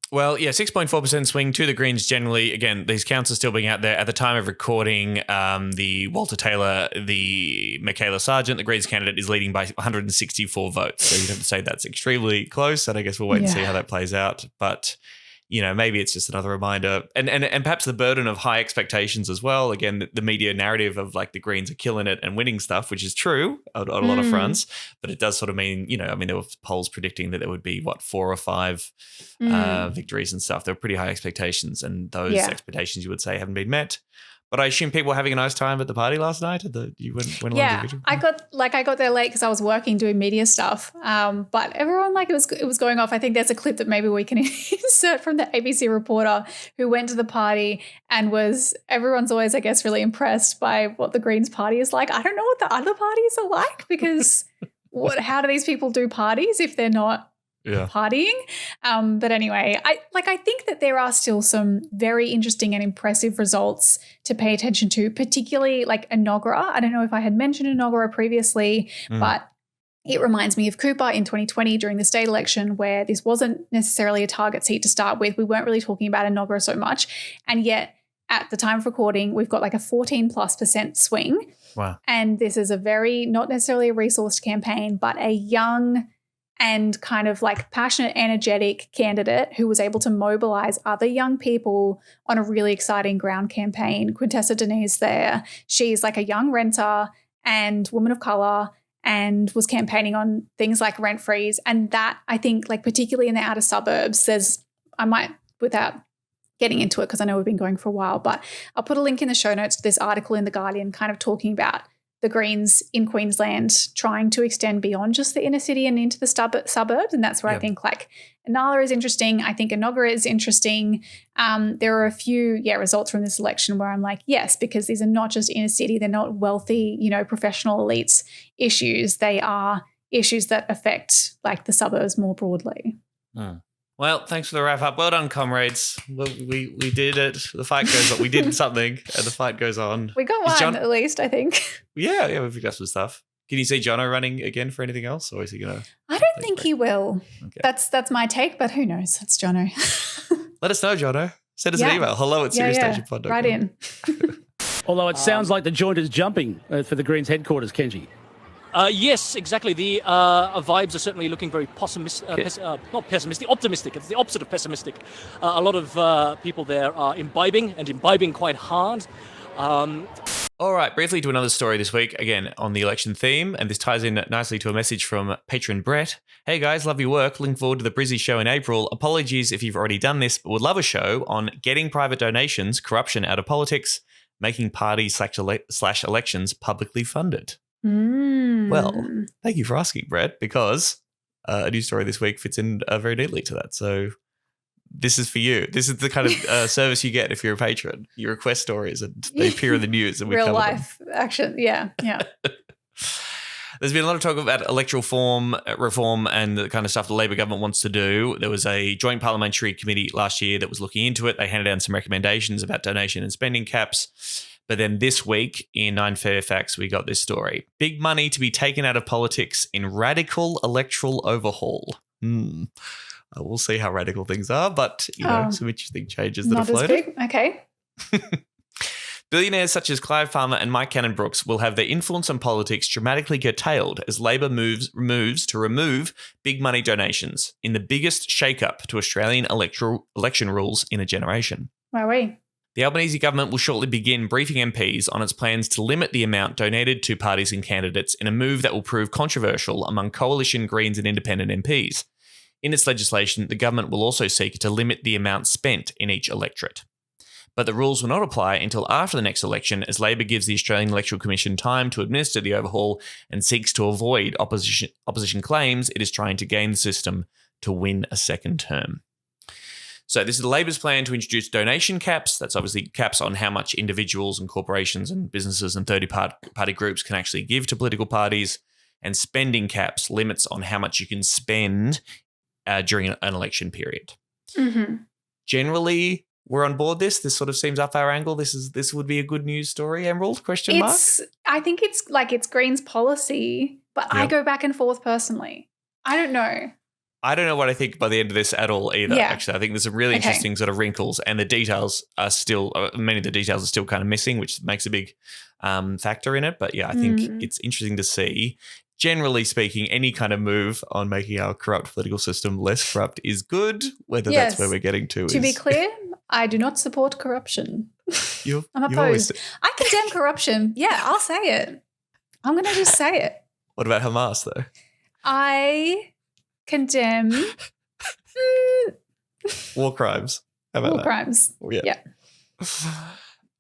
Well, 6.4% swing to the Greens generally. Again, these counts are still being out there. At the time of recording, the Walter Taylor, the Michaela Sargent, the Greens candidate, is leading by 164 votes. So you'd have to say that's extremely close, and I guess we'll wait and see how that plays out. But, maybe it's just another reminder. And perhaps the burden of high expectations as well. Again, the media narrative of the Greens are killing it and winning stuff, which is true on a lot of fronts. But it does sort of mean, there were polls predicting that there would be, 4 or 5 victories and stuff. There were pretty high expectations, and those expectations you would say haven't been met. But I assume people were having a nice time at the party last night. You went along to the I got there late because I was working doing media stuff. But everyone it was going off. I think there's a clip that maybe we can insert from the ABC reporter who went to the party and everyone's always, I guess, really impressed by what the Greens party is like. I don't know what the other parties are like because how do these people do parties if they're not partying? But anyway, I think that there are still some very interesting and impressive results to pay attention to, particularly Inaugura. I don't know if I had mentioned Inaugura previously, but It reminds me of Cooper in 2020 during the state election, where this wasn't necessarily a target seat to start with. We weren't really talking about Enoggera so much. And yet at the time of recording, we've got like a 14+% swing. Wow. And this is a very, not necessarily a resourced campaign, but a young and kind of like passionate, energetic candidate who was able to mobilize other young people on a really exciting ground campaign. Quintessa Denise there. She's like a young renter and woman of color, and was campaigning on things like rent freeze. And that, I think, like particularly in the outer suburbs, I might, without getting into it because I know we've been going for a while, but I'll put a link in the show notes to this article in The Guardian kind of talking about the Greens in Queensland trying to extend beyond just the inner city and into the suburbs. And that's where I think like Inala is interesting. I think Enoggera is interesting. There are a few, results from this election where I'm like, yes, because these are not just inner city. They're not wealthy, professional elites issues. They are issues that affect like the suburbs more broadly. Well, thanks for the wrap up. Well done, comrades. Well, we did it. The fight goes on. We did something, and the fight goes on. We got one at least, I think. Yeah, we've got some stuff. Can you see Jono running again for anything else, or is he going to? I don't think he will. Okay. That's my take, but who knows? It's Jono. Let us know, Jono. Send us an email. hello@SiriusStationPod.com. Right in. Although it sounds like the joint is jumping for the Greens headquarters, Kenji. Yes, exactly. The vibes are certainly looking very not pessimistic, optimistic. It's the opposite of pessimistic. A lot of people there are imbibing quite hard. All right, briefly to another story this week, again, on the election theme, and this ties in nicely to a message from patron Brett. Hey guys, love your work. Looking forward to the Brizzy show in April. Apologies if you've already done this, but would love a show on getting private donations, corruption out of politics, making parties / elections publicly funded. Well, thank you for asking, Brett, because a news story this week fits in very neatly to that. So this is for you. This is the kind of service you get if you're a patron. You request stories and they appear in the news and we cover them. Real life action. Yeah. There's been a lot of talk about electoral reform and the kind of stuff the Labor government wants to do. There was a joint parliamentary committee last year that was looking into it. They handed down some recommendations about donation and spending caps. But then this week in 9 Fairfax, we got this story. Big money to be taken out of politics in radical electoral overhaul. We'll see how radical things are, but some interesting changes that are floated. Okay. Billionaires such as Clive Farmer and Mike Cannon-Brookes will have their influence on politics dramatically curtailed as Labor moves to remove big money donations in the biggest shake-up to Australian election rules in a generation. Wowee. The Albanese government will shortly begin briefing MPs on its plans to limit the amount donated to parties and candidates in a move that will prove controversial among coalition Greens and independent MPs. In its legislation, the government will also seek to limit the amount spent in each electorate. But the rules will not apply until after the next election, as Labor gives the Australian Electoral Commission time to administer the overhaul and seeks to avoid opposition claims it is trying to game the system to win a second term. So this is Labor's plan to introduce donation caps. That's obviously caps on how much individuals and corporations and businesses and third-party groups can actually give to political parties, and spending caps, limits on how much you can spend during an election period. Mm-hmm. Generally, we're on board this. This sort of seems up our angle. This would be a good news story, Emerald? Question mark? I think it's Greens policy, but I go back and forth personally. I don't know. I don't know what I think by the end of this at all either, actually. I think there's some really interesting sort of wrinkles, and the details are still, many of the details are still kind of missing, which makes a big factor in it. But yeah, I think it's interesting to see. Generally speaking, any kind of move on making our corrupt political system less corrupt is good, whether that's where we're getting to. To be clear, I do not support corruption. I'm opposed. Always... I condemn corruption. Yeah, I'll say it. I'm going to just say it. What about Hamas, though? I condemn war crimes. How about war crimes. Yeah.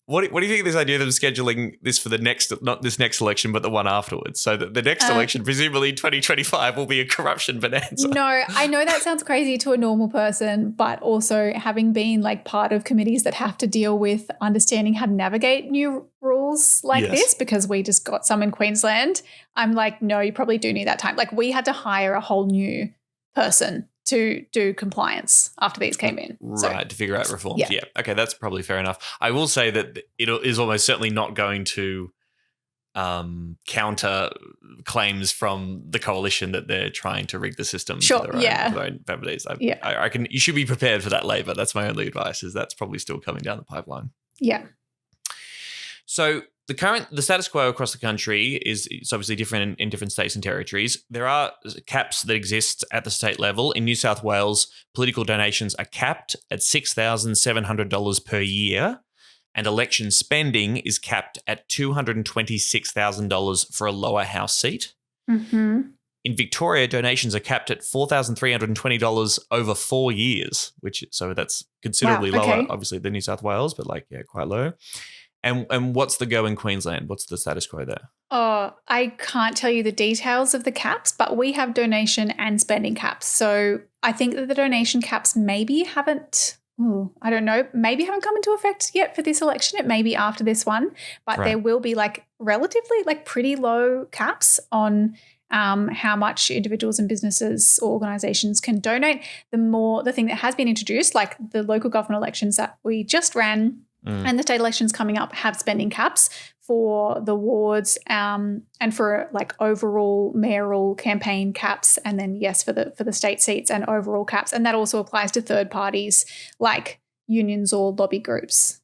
What do you think of this idea of them scheduling this for the next, not this next election, but the one afterwards? So that the next election, presumably 2025, will be a corruption bonanza. No, I know that sounds crazy to a normal person, but also having been like part of committees that have to deal with understanding how to navigate new rules like this, because we just got some in Queensland, I'm like, no, you probably do need that time. Like we had to hire a whole new person to do compliance after these came in. Right, to figure out reforms. Yeah. Okay, that's probably fair enough. I will say that it is almost certainly not going to counter claims from the coalition that they're trying to rig the system Sure, for their own families. I reckon you should be prepared for that, Labor. That's my only advice, is that's probably still coming down the pipeline. Yeah. So the status quo across the country is it's obviously different in different states and territories. There are caps that exist at the state level. In New South Wales, political donations are capped at $6,700 per year, and election spending is capped at $226,000 for a lower house seat. Mm-hmm. In Victoria, donations are capped at $4,320 over 4 years, so that's considerably lower, obviously, than New South Wales, but quite low. And what's the go in Queensland? What's the status quo there? Oh, I can't tell you the details of the caps, but we have donation and spending caps. So I think that the donation caps maybe haven't come into effect yet for this election. It may be after this one, but there will be relatively pretty low caps on how much individuals and businesses or organisations can donate. The thing that has been introduced, like the local government elections that we just ran, and the state elections coming up, have spending caps for the wards and for overall mayoral campaign caps, and then for the state seats and overall caps, and that also applies to third parties like unions or lobby groups.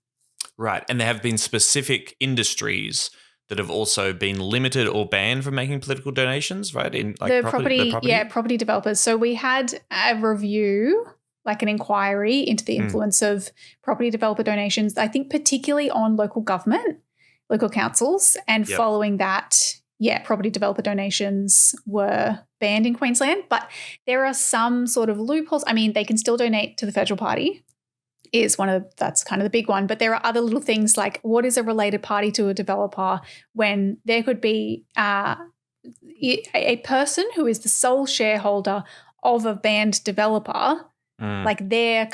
Right, and there have been specific industries that have also been limited or banned from making political donations, right? In property developers. So we had a review, an inquiry into the influence of property developer donations, I think particularly on local government, local councils, and following that, property developer donations were banned in Queensland, but there are some sort of loopholes. I mean, they can still donate to the federal party, that's kind of the big one, but there are other little things like what is a related party to a developer when there could be a person who is the sole shareholder of a banned developer, their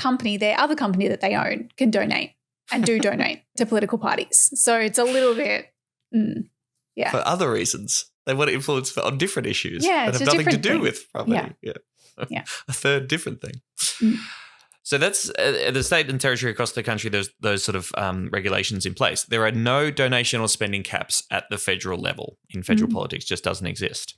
other company that they own can donate and do donate to political parties. So it's a little bit, for other reasons. They want to influence on different issues that have nothing to do with property. Yeah. A third different thing. So that's the state and territory across the country, there's those sort of regulations in place. There are no donation or spending caps at the federal level in federal politics, just doesn't exist.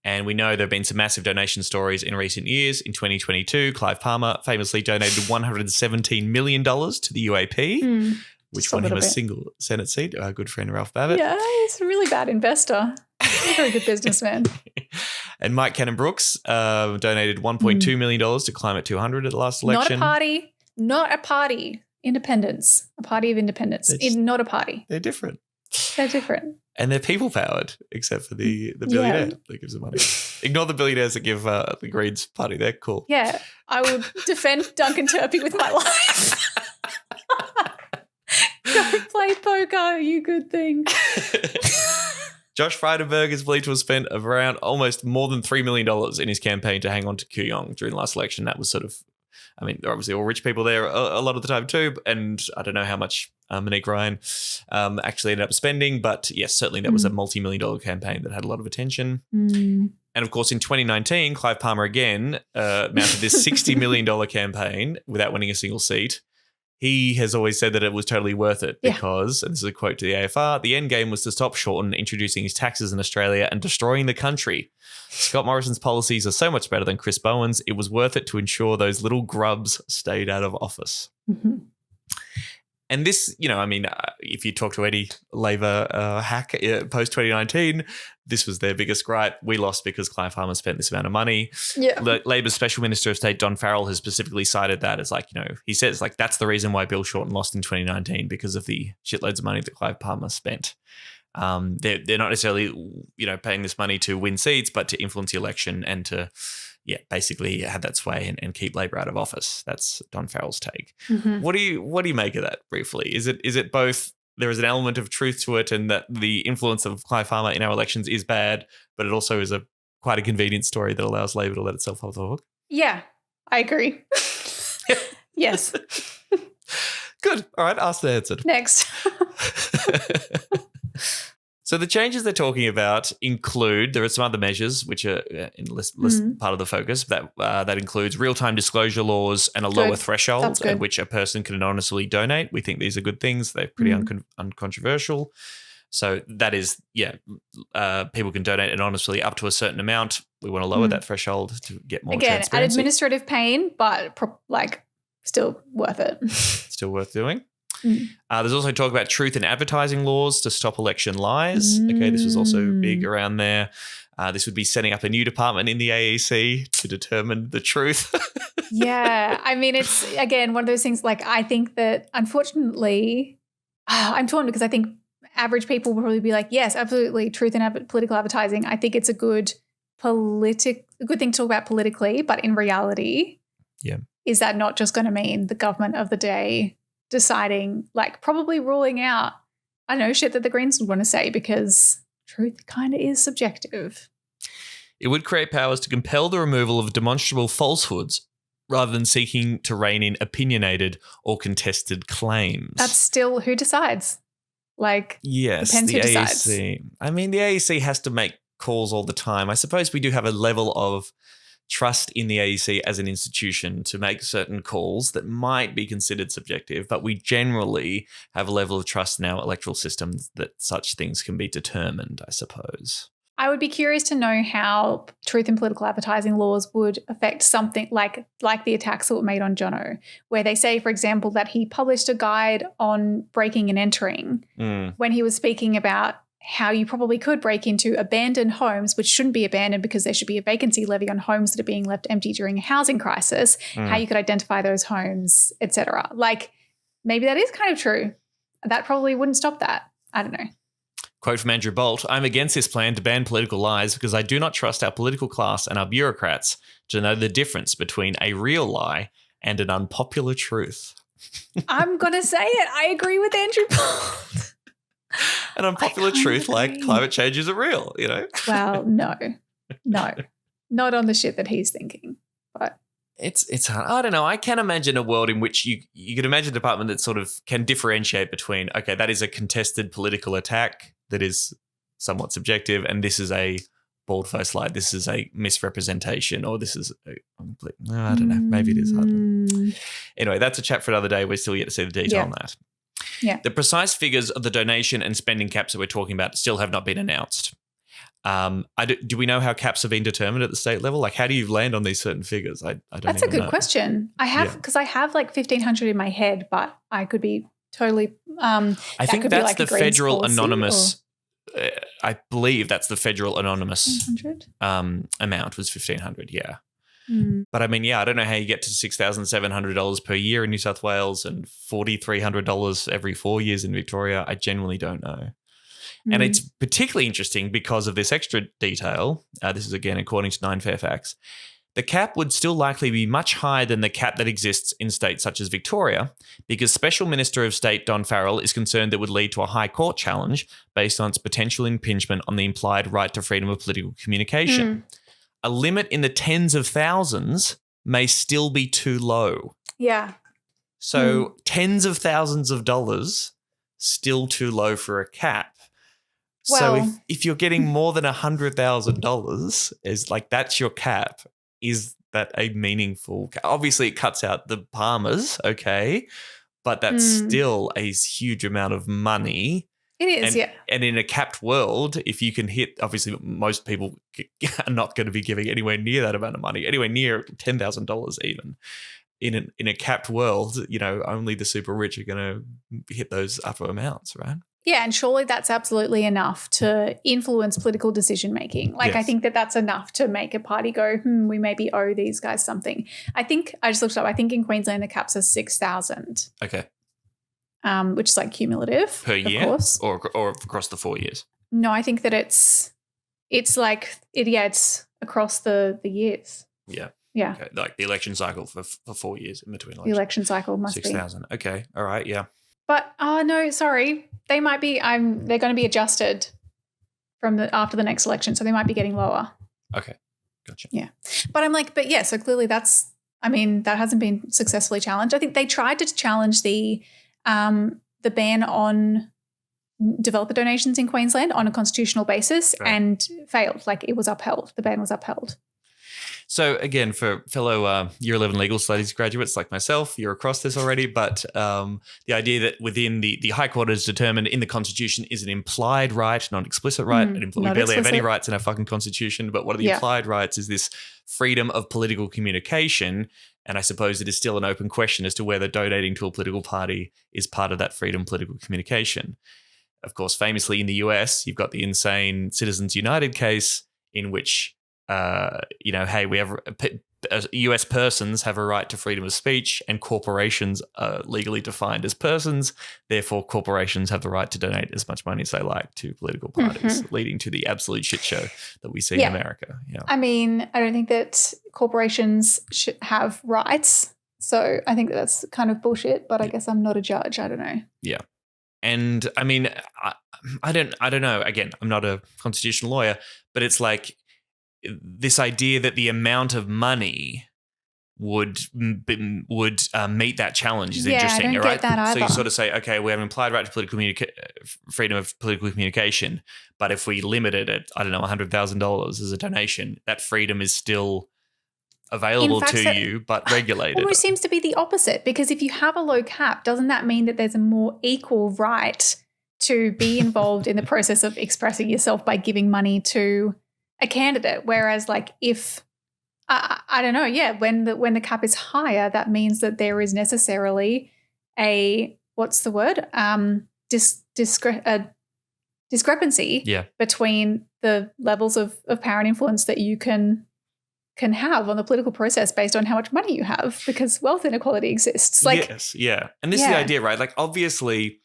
And we know there have been some massive donation stories in recent years. In 2022, Clive Palmer famously donated $117 million to the UAP, which won him a single Senate seat. Our good friend Ralph Babbitt. Yeah, he's a really bad investor. He's a very good businessman. And Mike Cannon-Brookes donated $1.2 million to Climate 200 at the last election. Not a party. Independence. A party of independence. Not a party. They're different. And they're people-powered, except for the billionaire that gives them money. Ignore the billionaires that give the Greens party. They're cool. Yeah, I would defend Duncan Turpie with my life. Go play poker, you good thing. Josh Frydenberg is believed to have spent around almost more than $3 million in his campaign to hang on to Kooyong during the last election. That was they're obviously all rich people there a lot of the time too, and I don't know how much Monique Ryan actually ended up spending, but yes, certainly that was a multi-million-dollar campaign that had a lot of attention. And of course, in 2019, Clive Palmer again mounted this $60 million campaign without winning a single seat. He has always said that it was totally worth it because, and this is a quote to the AFR, the end game was to stop Shorten introducing his taxes in Australia and destroying the country. Scott Morrison's policies are so much better than Chris Bowen's. It was worth it to ensure those little grubs stayed out of office. And this, if you talk to any Labor hack post-2019, this was their biggest gripe. We lost because Clive Palmer spent this amount of money. Yeah. Labor's Special Minister of State, Don Farrell, has specifically cited that as he says, that's the reason why Bill Shorten lost in 2019 because of the shitloads of money that Clive Palmer spent. They're not necessarily, paying this money to win seats, but to influence the election and to basically have that sway and keep Labor out of office. That's Don Farrell's take. What do you make of that briefly? Is it both there is an element of truth to it and that the influence of Clive Palmer in our elections is bad, but it also is quite a convenient story that allows Labor to let itself off the hook? Yeah, I agree. Yes. Good. All right, ask the answer. Next. So the changes they're talking about include, there are some other measures which are in less part of the focus, that includes real-time disclosure laws and a lower threshold at which a person can anonymously donate. We think these are good things. They're pretty uncontroversial. So that is, people can donate anonymously up to a certain amount. We want to lower that threshold to get more transparency. Again, administrative pain, but still worth it. Still worth doing. There's also talk about truth in advertising laws to stop election lies. Okay, this was also big around there. This would be setting up a new department in the AEC to determine the truth. Yeah. I mean, it's, again, one of those things, like, I think that, unfortunately, I'm torn because I think average people will probably be like, yes, absolutely, truth in political advertising. I think it's a good thing to talk about politically, but in reality, is that not just going to mean the government of the day deciding, like, probably ruling out, I don't know, shit that the Greens would want to say, because truth kind of is subjective. It would create powers to compel the removal of demonstrable falsehoods rather than seeking to rein in opinionated or contested claims. That's still who decides. Like, yes, depends the who AEC. decides. I mean, the AEC has to make calls all the time. I suppose we do have a level of trust in the AEC as an institution to make certain calls that might be considered subjective, but we generally have a level of trust in our electoral systems that such things can be determined, I suppose. I would be curious to know how truth in political advertising laws would affect something like the attacks that were made on Jono, where they say, for example, that he published a guide on breaking and entering when he was speaking about how you probably could break into abandoned homes, which shouldn't be abandoned because there should be a vacancy levy on homes that are being left empty during a housing crisis, how you could identify those homes, etc. Like, maybe that is kind of true. That probably wouldn't stop that. I don't know. Quote from Andrew Bolt, "I'm against this plan to ban political lies because I do not trust our political class and our bureaucrats to know the difference between a real lie and an unpopular truth." I'm going to say it. I agree with Andrew Bolt. An unpopular truth like climate change isn't real, you know? Well, no, not on the shit that he's thinking, but. It's hard. I don't know. I can imagine a world in which you could imagine a department that sort of can differentiate between, okay, that is a contested political attack that is somewhat subjective, and this is a bald-faced lie. This is a misrepresentation, or this is I don't know. Maybe it is hard. Anyway, that's a chat for another day. We're still yet to see the detail on that. Yeah. The precise figures of the donation and spending caps that we're talking about still have not been announced. Do we know how caps have been determined at the state level? Like, how do you land on these certain figures? I don't. That's a good question. I have, because I have like 1,500 in my head, but I could be totally. I think that's like the federal anonymous. I believe that's the federal anonymous amount was 1,500. Yeah. But I mean, I don't know how you get to $6,700 per year in New South Wales and $4,300 every 4 years in Victoria. I genuinely don't know. And it's particularly interesting because of this extra detail. This is, again, according to 9 Fairfax. The cap would still likely be much higher than the cap that exists in states such as Victoria, because Special Minister of State Don Farrell is concerned that would lead to a High Court challenge based on its potential impingement on the implied right to freedom of political communication. A limit in the tens of thousands may still be too low. Yeah. So tens of thousands of dollars, still too low for a cap. Well, so if you're getting more than $100,000, is like that's your cap. Is that a meaningful cap? Obviously, it cuts out the Palmers, okay, but that's still a huge amount of money. It is, And in a capped world, if you can hit, obviously most people are not going to be giving anywhere near that amount of money, anywhere near $10,000 even. In a capped world, only the super rich are going to hit those upper amounts, right? Yeah, and surely that's absolutely enough to influence political decision-making. Like, I think that's enough to make a party go, we maybe owe these guys something. I just looked it up. I think in Queensland the caps are 6,000. Okay. Which is like cumulative. Per year? Of course. Or across the 4 years? No, I think that it's across the years. Yeah. Yeah. Okay. Like the election cycle for 4 years in between elections. The election cycle must 6,000. Okay. All right. Yeah. But no, sorry. They might be they're going to be adjusted after the next election, so they might be getting lower. Okay. Gotcha. Yeah. But I'm like, so clearly that hasn't been successfully challenged. I think they tried to challenge the ban on developer donations in Queensland on a constitutional basis and failed. Like, it was upheld. The ban was upheld. So again, for fellow Year 11 legal studies graduates like myself, you're across this already, but the idea that within the High Court is determined in the Constitution is an implied right, not explicit right. We barely have any rights in our fucking Constitution, but one of the implied rights is this freedom of political communication. And I suppose it is still an open question as to whether donating to a political party is part of that freedom of political communication. Of course, famously in the US, you've got the insane Citizens United case in which hey, we have US persons have a right to freedom of speech and corporations are legally defined as persons. Therefore, corporations have the right to donate as much money as they like to political parties, leading to the absolute shit show that we see in America. Yeah. I mean, I don't think that corporations should have rights. So I think that's kind of bullshit, but I guess I'm not a judge. I don't know. Yeah. And I mean, I don't know. Again, I'm not a constitutional lawyer, but it's like, this idea that the amount of money would meet that challenge is interesting, I don't right? get that either. So you sort of say, okay, we have an implied right to political freedom of political communication, but if we limit it at, I don't know, $100,000 as a donation, that freedom is still available to you, but regulated. Almost seems to be the opposite, because if you have a low cap, doesn't that mean that there's a more equal right to be involved in the process of expressing yourself by giving money to a candidate? Whereas like if I don't know, when the cap is higher, that means that there is necessarily a discrepancy between the levels of power and influence that you can have on the political process based on how much money you have, because wealth inequality exists. Like, yes, yeah. And this is the idea, right? Like obviously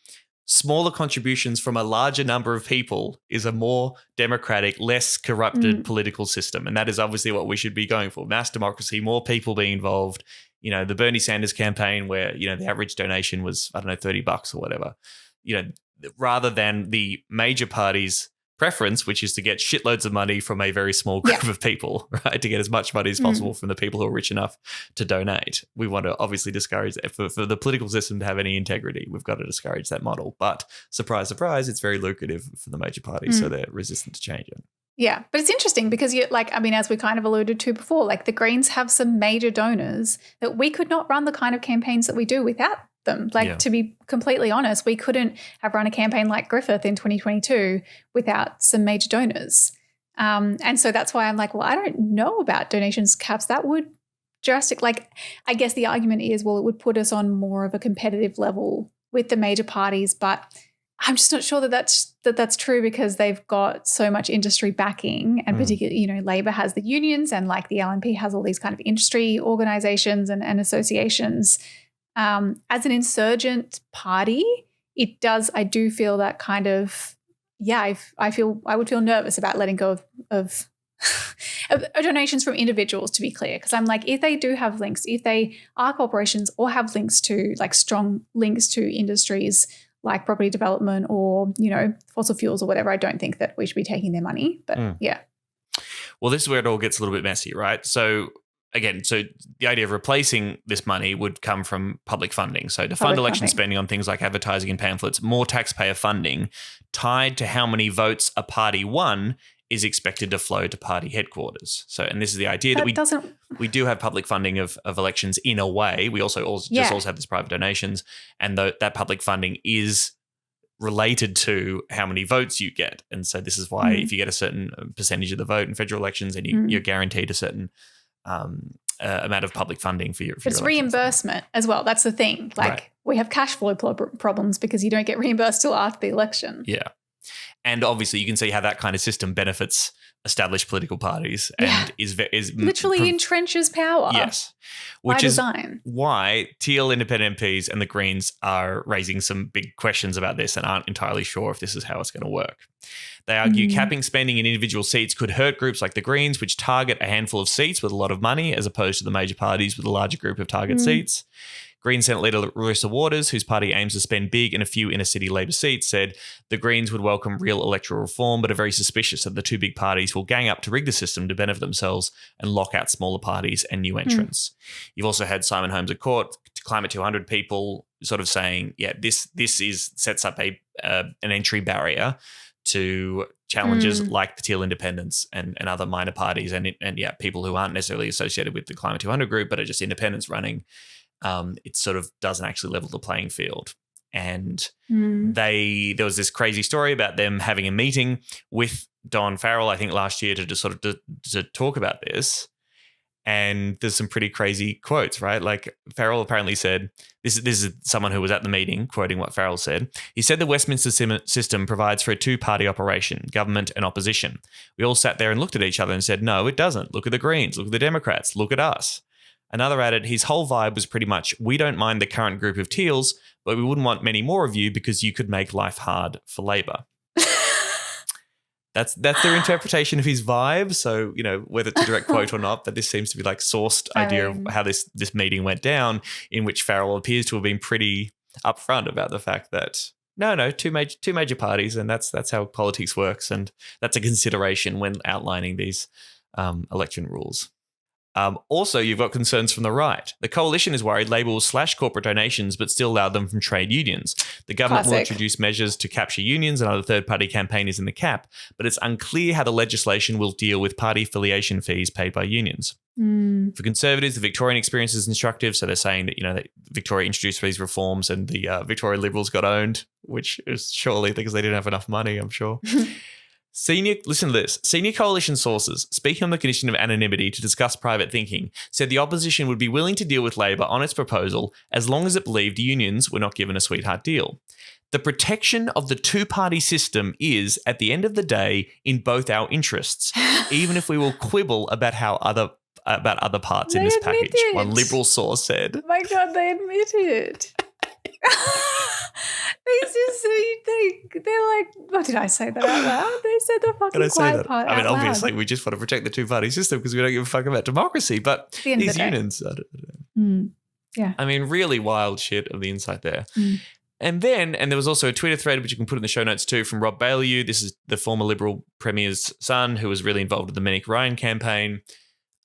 smaller contributions from a larger number of people is a more democratic, less corrupted political system. And that is obviously what we should be going for. Mass democracy, more people being involved. You know, the Bernie Sanders campaign where, you know, the average donation was, I don't know, $30 or whatever. You know, rather than the major parties' preference, which is to get shitloads of money from a very small group of people, right? To get as much money as possible from the people who are rich enough to donate. We want to obviously discourage that. For the political system to have any integrity, we've got to discourage that model. But surprise, surprise, it's very lucrative for the major parties, so they're resistant to change it. Yeah, but it's interesting because as we kind of alluded to before, like the Greens have some major donors that we could not run the kind of campaigns that we do without them. To be completely honest, we couldn't have run a campaign like Griffith in 2022 without some major donors. And so that's why I'm like, well, I don't know about donations caps. That would I guess the argument is, well, it would put us on more of a competitive level with the major parties, but I'm just not sure that that's true, because they've got so much industry backing, and particularly, you know, Labor has the unions, and like the LNP has all these kind of industry organizations and associations. As an insurgent party, I do feel that kind of, I would feel nervous about letting go of donations from individuals, to be clear. Because I'm like, if they do have links, if they are corporations or have links to, like, strong links to industries like property development or, you know, fossil fuels or whatever, I don't think that we should be taking their money. But Well, this is where it all gets a little bit messy, right? So again, the idea of replacing this money would come from public funding. So to fund election spending on things like advertising and pamphlets, more taxpayer funding tied to how many votes a party won is expected to flow to party headquarters. So, and this is the idea that we do have public funding of elections in a way. We also have this private donations, and that public funding is related to how many votes you get. And so this is why if you get a certain percentage of the vote in federal elections, and you're guaranteed a certain amount of public funding for your it's reimbursement as well. That's the thing. Like we have cash flow problems because you don't get reimbursed till after the election. Yeah. And obviously you can see how that kind of system benefits established political parties and is literally entrenches power. Yes. Which is why Teal independent MPs and the Greens are raising some big questions about this and aren't entirely sure if this is how it's going to work. They argue capping spending in individual seats could hurt groups like the Greens, which target a handful of seats with a lot of money, as opposed to the major parties with a larger group of target seats. Green Senate leader Larissa Waters, whose party aims to spend big in a few inner-city Labor seats, said the Greens would welcome real electoral reform, but are very suspicious that the two big parties will gang up to rig the system to benefit themselves and lock out smaller parties and new entrants. You've also had Simon Holmes at court, Climate 200 people sort of saying, this sets up an entry barrier to challenges like the Teal Independents and other minor parties and people who aren't necessarily associated with the Climate 200 group but are just independents running, it sort of doesn't actually level the playing field. And there was this crazy story about them having a meeting with Don Farrell, I think last year, to just sort of to talk about this. And there's some pretty crazy quotes, right? Like Farrell apparently said, this is someone who was at the meeting quoting what Farrell said. He said the Westminster system provides for a two-party operation, government and opposition. We all sat there and looked at each other and said, no, it doesn't. Look at the Greens, look at the Democrats, look at us. Another added, his whole vibe was pretty much, we don't mind the current group of Teals, but we wouldn't want many more of you because you could make life hard for Labor. That's their interpretation of his vibe. So, whether it's a direct quote or not, but this seems to be like sourced idea of how this meeting went down, in which Farrell appears to have been pretty upfront about the fact that no, two major parties, and that's how politics works, and that's a consideration when outlining these election rules. Also, you've got concerns from the right. The coalition is worried Labor will slash corporate donations but still allow them from trade unions. The government will introduce measures to capture unions and other third-party campaigners in the cap, but it's unclear how the legislation will deal with party affiliation fees paid by unions. For Conservatives, the Victorian experience is instructive. So they're saying that, that Victoria introduced these reforms and the Victoria Liberals got owned, which is surely because they didn't have enough money, I'm sure. Listen to this. Senior coalition sources, speaking on the condition of anonymity to discuss private thinking, said the opposition would be willing to deal with Labor on its proposal as long as it believed unions were not given a sweetheart deal. The protection of the two-party system is, at the end of the day, in both our interests, even if we will quibble about other parts in this package, one Liberal source said. Oh my God, they admit it. They're like, what did I say that out loud? They said the fucking quiet part. I mean, obviously, we just want to protect the two-party system because we don't give a fuck about democracy. But these unions, I don't know. Yeah. I mean, really wild shit of the insight there. And there was also a Twitter thread, which you can put in the show notes too, from Rob Baillieu. This is the former Liberal Premier's son, who was really involved with the Menick Ryan campaign,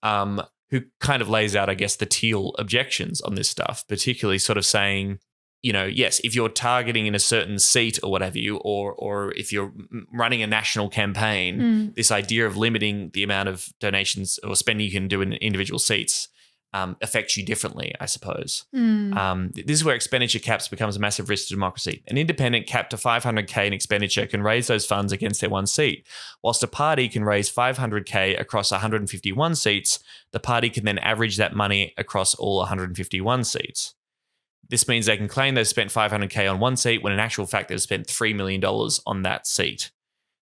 who kind of lays out, I guess, the Teal objections on this stuff, particularly sort of saying, yes, if you're targeting in a certain seat or whatever or if you're running a national campaign, this idea of limiting the amount of donations or spending you can do in individual seats affects you differently, I suppose. This is where expenditure caps becomes a massive risk to democracy. An independent capped to $500K in expenditure can raise those funds against their one seat, whilst a party can raise $500K across 151 seats. The party can then average that money across all 151 seats. This means they can claim they've spent $500K on one seat when in actual fact they've spent $3 million on that seat.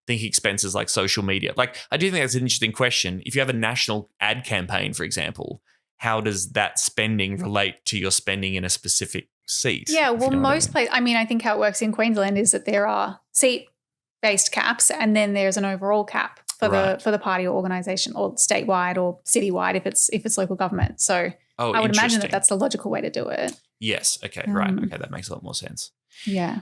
Think expenses like social media. Like, I do think that's an interesting question. If you have a national ad campaign, for example, how does that spending relate to your spending in a specific seat? Yeah, well, most places, I think how it works in Queensland is that there are seat-based caps and then there's an overall cap for the party or organisation, or statewide or citywide if it's local government. So I would imagine that that's the logical way to do it. Yes. Okay. Right. Okay. That makes a lot more sense. Yeah.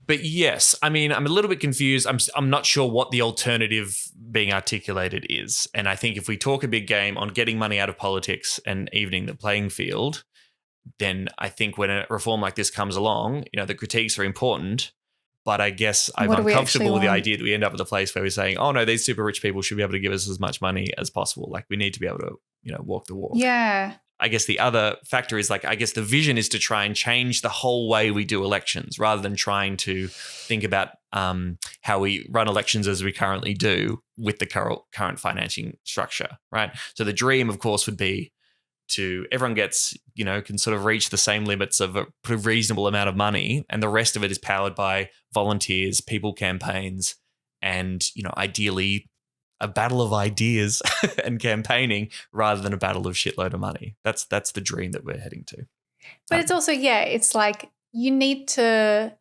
But yes, I'm a little bit confused. I'm not sure what the alternative being articulated is. And I think if we talk a big game on getting money out of politics and evening the playing field, then I think when a reform like this comes along, the critiques are important. But I guess I'm uncomfortable with the idea that we end up at the place where we're saying, oh no, these super rich people should be able to give us as much money as possible. Like, we need to be able to, walk the walk. Yeah. I guess the other factor is the vision is to try and change the whole way we do elections rather than trying to think about how we run elections as we currently do with the current financing structure, right? So the dream, of course, would be to everyone gets, can sort of reach the same limits of a reasonable amount of money, and the rest of it is powered by volunteers, people campaigns, and, ideally a battle of ideas and campaigning rather than a battle of shitload of money. That's the dream that we're heading to. But it's also, it's like you need to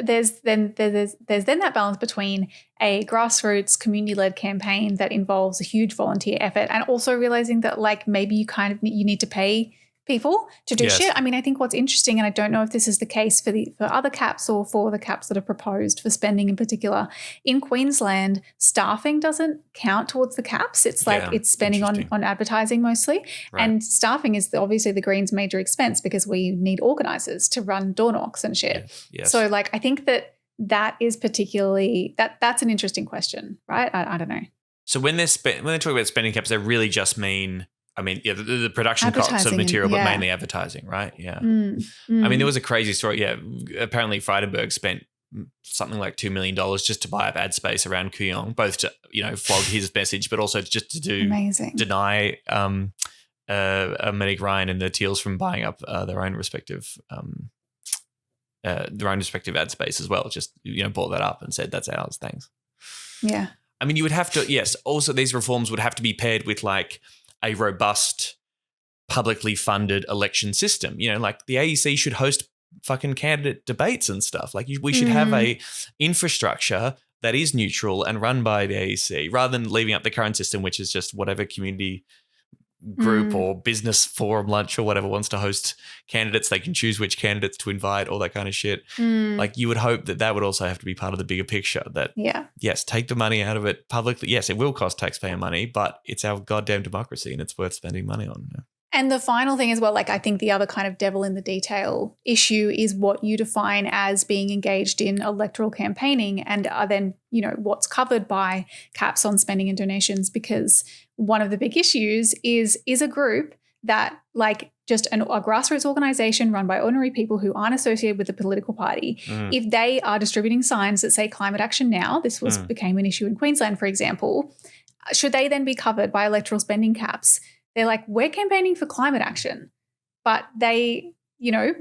there's then that balance between a grassroots community-led campaign that involves a huge volunteer effort and also realizing that maybe you need to pay people to do shit. I think what's interesting, and I don't know if this is the case for other caps or for the caps that are proposed for spending in particular, in Queensland, staffing doesn't count towards the caps. It's it's spending on advertising mostly. Right. And staffing is obviously the Greens' major expense because we need organisers to run door knocks and shit. Yes. So I think that that is particularly that's an interesting question, right? I don't know. So when they talk about spending caps, they really just mean, I mean, yeah, the production costs of Advertising, material, but yeah. mainly advertising, right? Yeah. Mm. I mean, there was a crazy story. Yeah, apparently Frydenberg spent something like $2 million just to buy up ad space around Kooyong, both to flog his message, but also just to deny Monique Ryan and the Teals from buying up their own respective ad space as well. Just bought that up and said that's ours. Thanks. Yeah. I mean, you would have to. Yes. Also, these reforms would have to be paired with like a robust, publicly funded election system. Like the AEC should host fucking candidate debates and stuff. Like we should have a infrastructure that is neutral and run by the AEC rather than leaving up the current system, which is just whatever community group or business forum lunch or whatever wants to host candidates. They can choose which candidates to invite, all that kind of shit. Like you would hope that would also have to be part of the bigger picture that, yes, take the money out of it publicly. Yes, it will cost taxpayer money, but it's our goddamn democracy and it's worth spending money on. Yeah. And the final thing as well, like I think the other kind of devil in the detail issue is what you define as being engaged in electoral campaigning and then, what's covered by caps on spending and donations, because one of the big issues is a group that like just a grassroots organization run by ordinary people who aren't associated with the political party. If they are distributing signs that say climate action now, this became an issue in Queensland, for example, should they then be covered by electoral spending caps? They're like, we're campaigning for climate action, but they,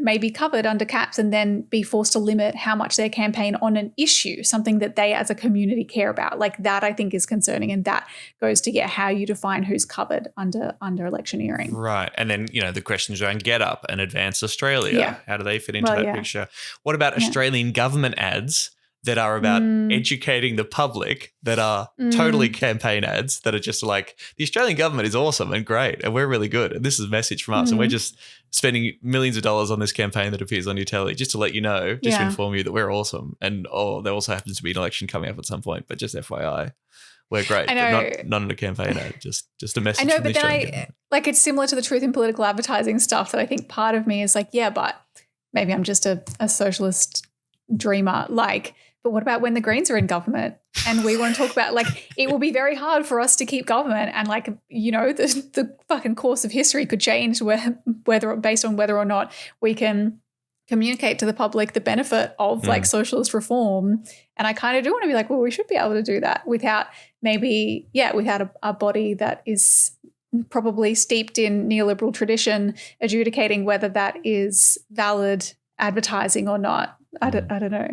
may be covered under caps and then be forced to limit how much they campaign on an issue, something that they as a community care about. Like that I think is concerning, and that goes to how you define who's covered under electioneering. Right. And then, the questions around Get Up and Advance Australia. Yeah. How do they fit into that picture? What about Australian government ads that are about educating the public, that are totally campaign ads, that are just like, the Australian government is awesome and great and we're really good and this is a message from us and we're just spending millions of dollars on this campaign that appears on your telly just to let you know, just to inform you that we're awesome. And there also happens to be an election coming up at some point, but just FYI, we're great. I know. But not in a campaign ad, just a message. I know, from but the then Australian government. like it's similar to the truth in political advertising stuff that I think part of me is like, yeah, but maybe I'm just a socialist dreamer. Like, but what about when the Greens are in government and we want to talk about like it will be very hard for us to keep government and like, the fucking course of history could change whether based on whether or not we can communicate to the public the benefit of like socialist reform. And I kind of do want to be like, well, we should be able to do that without a body that is probably steeped in neoliberal tradition adjudicating whether that is valid advertising or not. I don't know.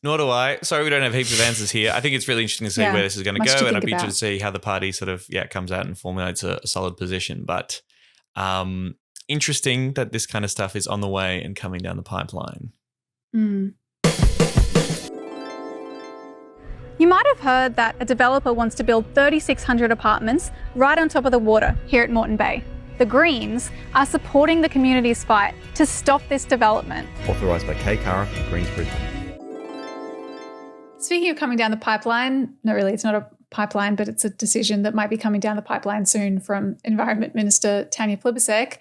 Nor do I. Sorry, we don't have heaps of answers here. I think it's really interesting to see where this is going to go, and I'd be interested to see how the party sort of comes out and formulates a solid position. But interesting that this kind of stuff is on the way and coming down the pipeline. You might have heard that a developer wants to build 3,600 apartments right on top of the water here at Moreton Bay. The Greens are supporting the community's fight to stop this development. Authorised by Kay Curra from Greens Brisbane. Speaking of coming down the pipeline, no, really, it's not a pipeline, but it's a decision that might be coming down the pipeline soon from Environment Minister Tanya Plibersek.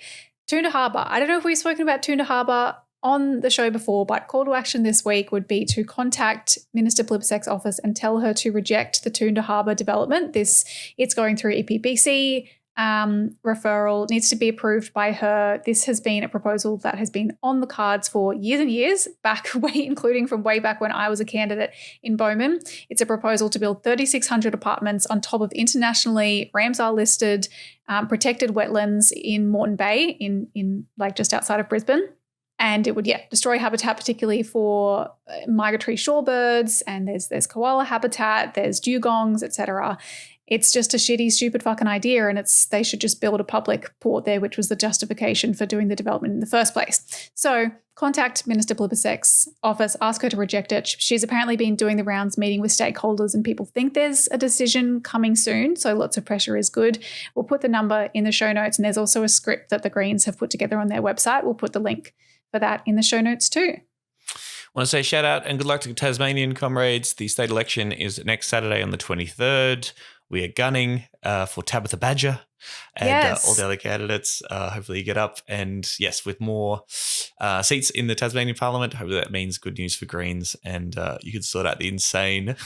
Toondah Harbour. I don't know if we've spoken about Toondah Harbour on the show before, but call to action this week would be to contact Minister Plibersek's office and tell her to reject the Toondah Harbour development. It's going through EPBC. Referral needs to be approved by her. This has been a proposal that has been on the cards for years and years, including from way back when I was a candidate in Bowman. It's a proposal to build 3,600 apartments on top of internationally Ramsar-listed protected wetlands in Moreton Bay, in like just outside of Brisbane. And it would, destroy habitat, particularly for migratory shorebirds. And there's koala habitat, there's dugongs, etc. It's just a shitty, stupid fucking idea, and they should just build a public port there, which was the justification for doing the development in the first place. So contact Minister Plibersek's office, ask her to reject it. She's apparently been doing the rounds, meeting with stakeholders, and people think there's a decision coming soon, so lots of pressure is good. We'll put the number in the show notes, and there's also a script that the Greens have put together on their website. We'll put the link for that in the show notes too. I want to say shout out and good luck to Tasmanian comrades. The state election is next Saturday on the 23rd. We are gunning for Tabitha Badger and all the other candidates. Hopefully you get up. And yes, with more seats in the Tasmanian Parliament, hopefully that means good news for Greens, and you can sort out the insane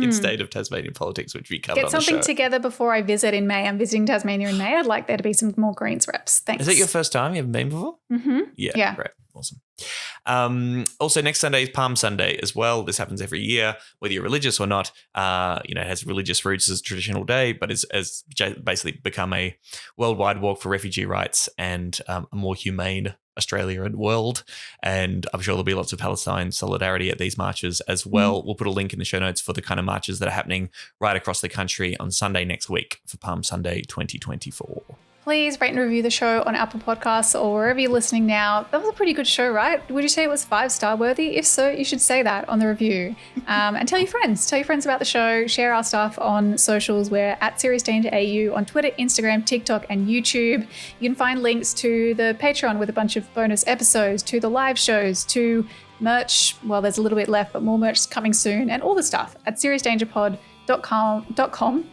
state of Tasmanian politics, which we covered on Get the show. something together before I visit in May. I'm visiting Tasmania in May. I'd like there to be some more Greens reps. Thanks. Is it your first time? You haven't been before? Mm-hmm. Yeah. Great. Awesome. Also, next Sunday is Palm Sunday as well. This happens every year, whether you're religious or not. It has religious roots as a traditional day, but has basically become a worldwide walk for refugee rights and a more humane Australia and world. And I'm sure there'll be lots of Palestine solidarity at these marches as well. We'll put a link in the show notes for the kind of marches that are happening right across the country on Sunday next week for Palm Sunday 2024. Please rate and review the show on Apple Podcasts or wherever you're listening now. That was a pretty good show, right? Would you say it was 5-star worthy? If so, you should say that on the review. And tell your friends. Tell your friends about the show. Share our stuff on socials. We're at Serious Danger AU on Twitter, Instagram, TikTok, and YouTube. You can find links to the Patreon with a bunch of bonus episodes, to the live shows, to merch. Well, there's a little bit left, but more merch coming soon, and all the stuff at seriousdangerpod.com.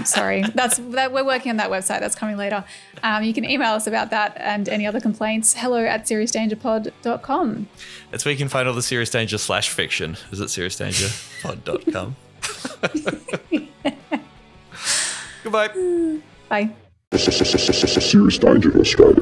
Sorry. We're working on that website. That's coming later. You can email us about that and any other complaints. hello@seriousdangerpod.com. That's where you can find all the Serious Danger /fiction. Is it seriousdangerpod.com? Goodbye. Bye. Serious Danger Australia.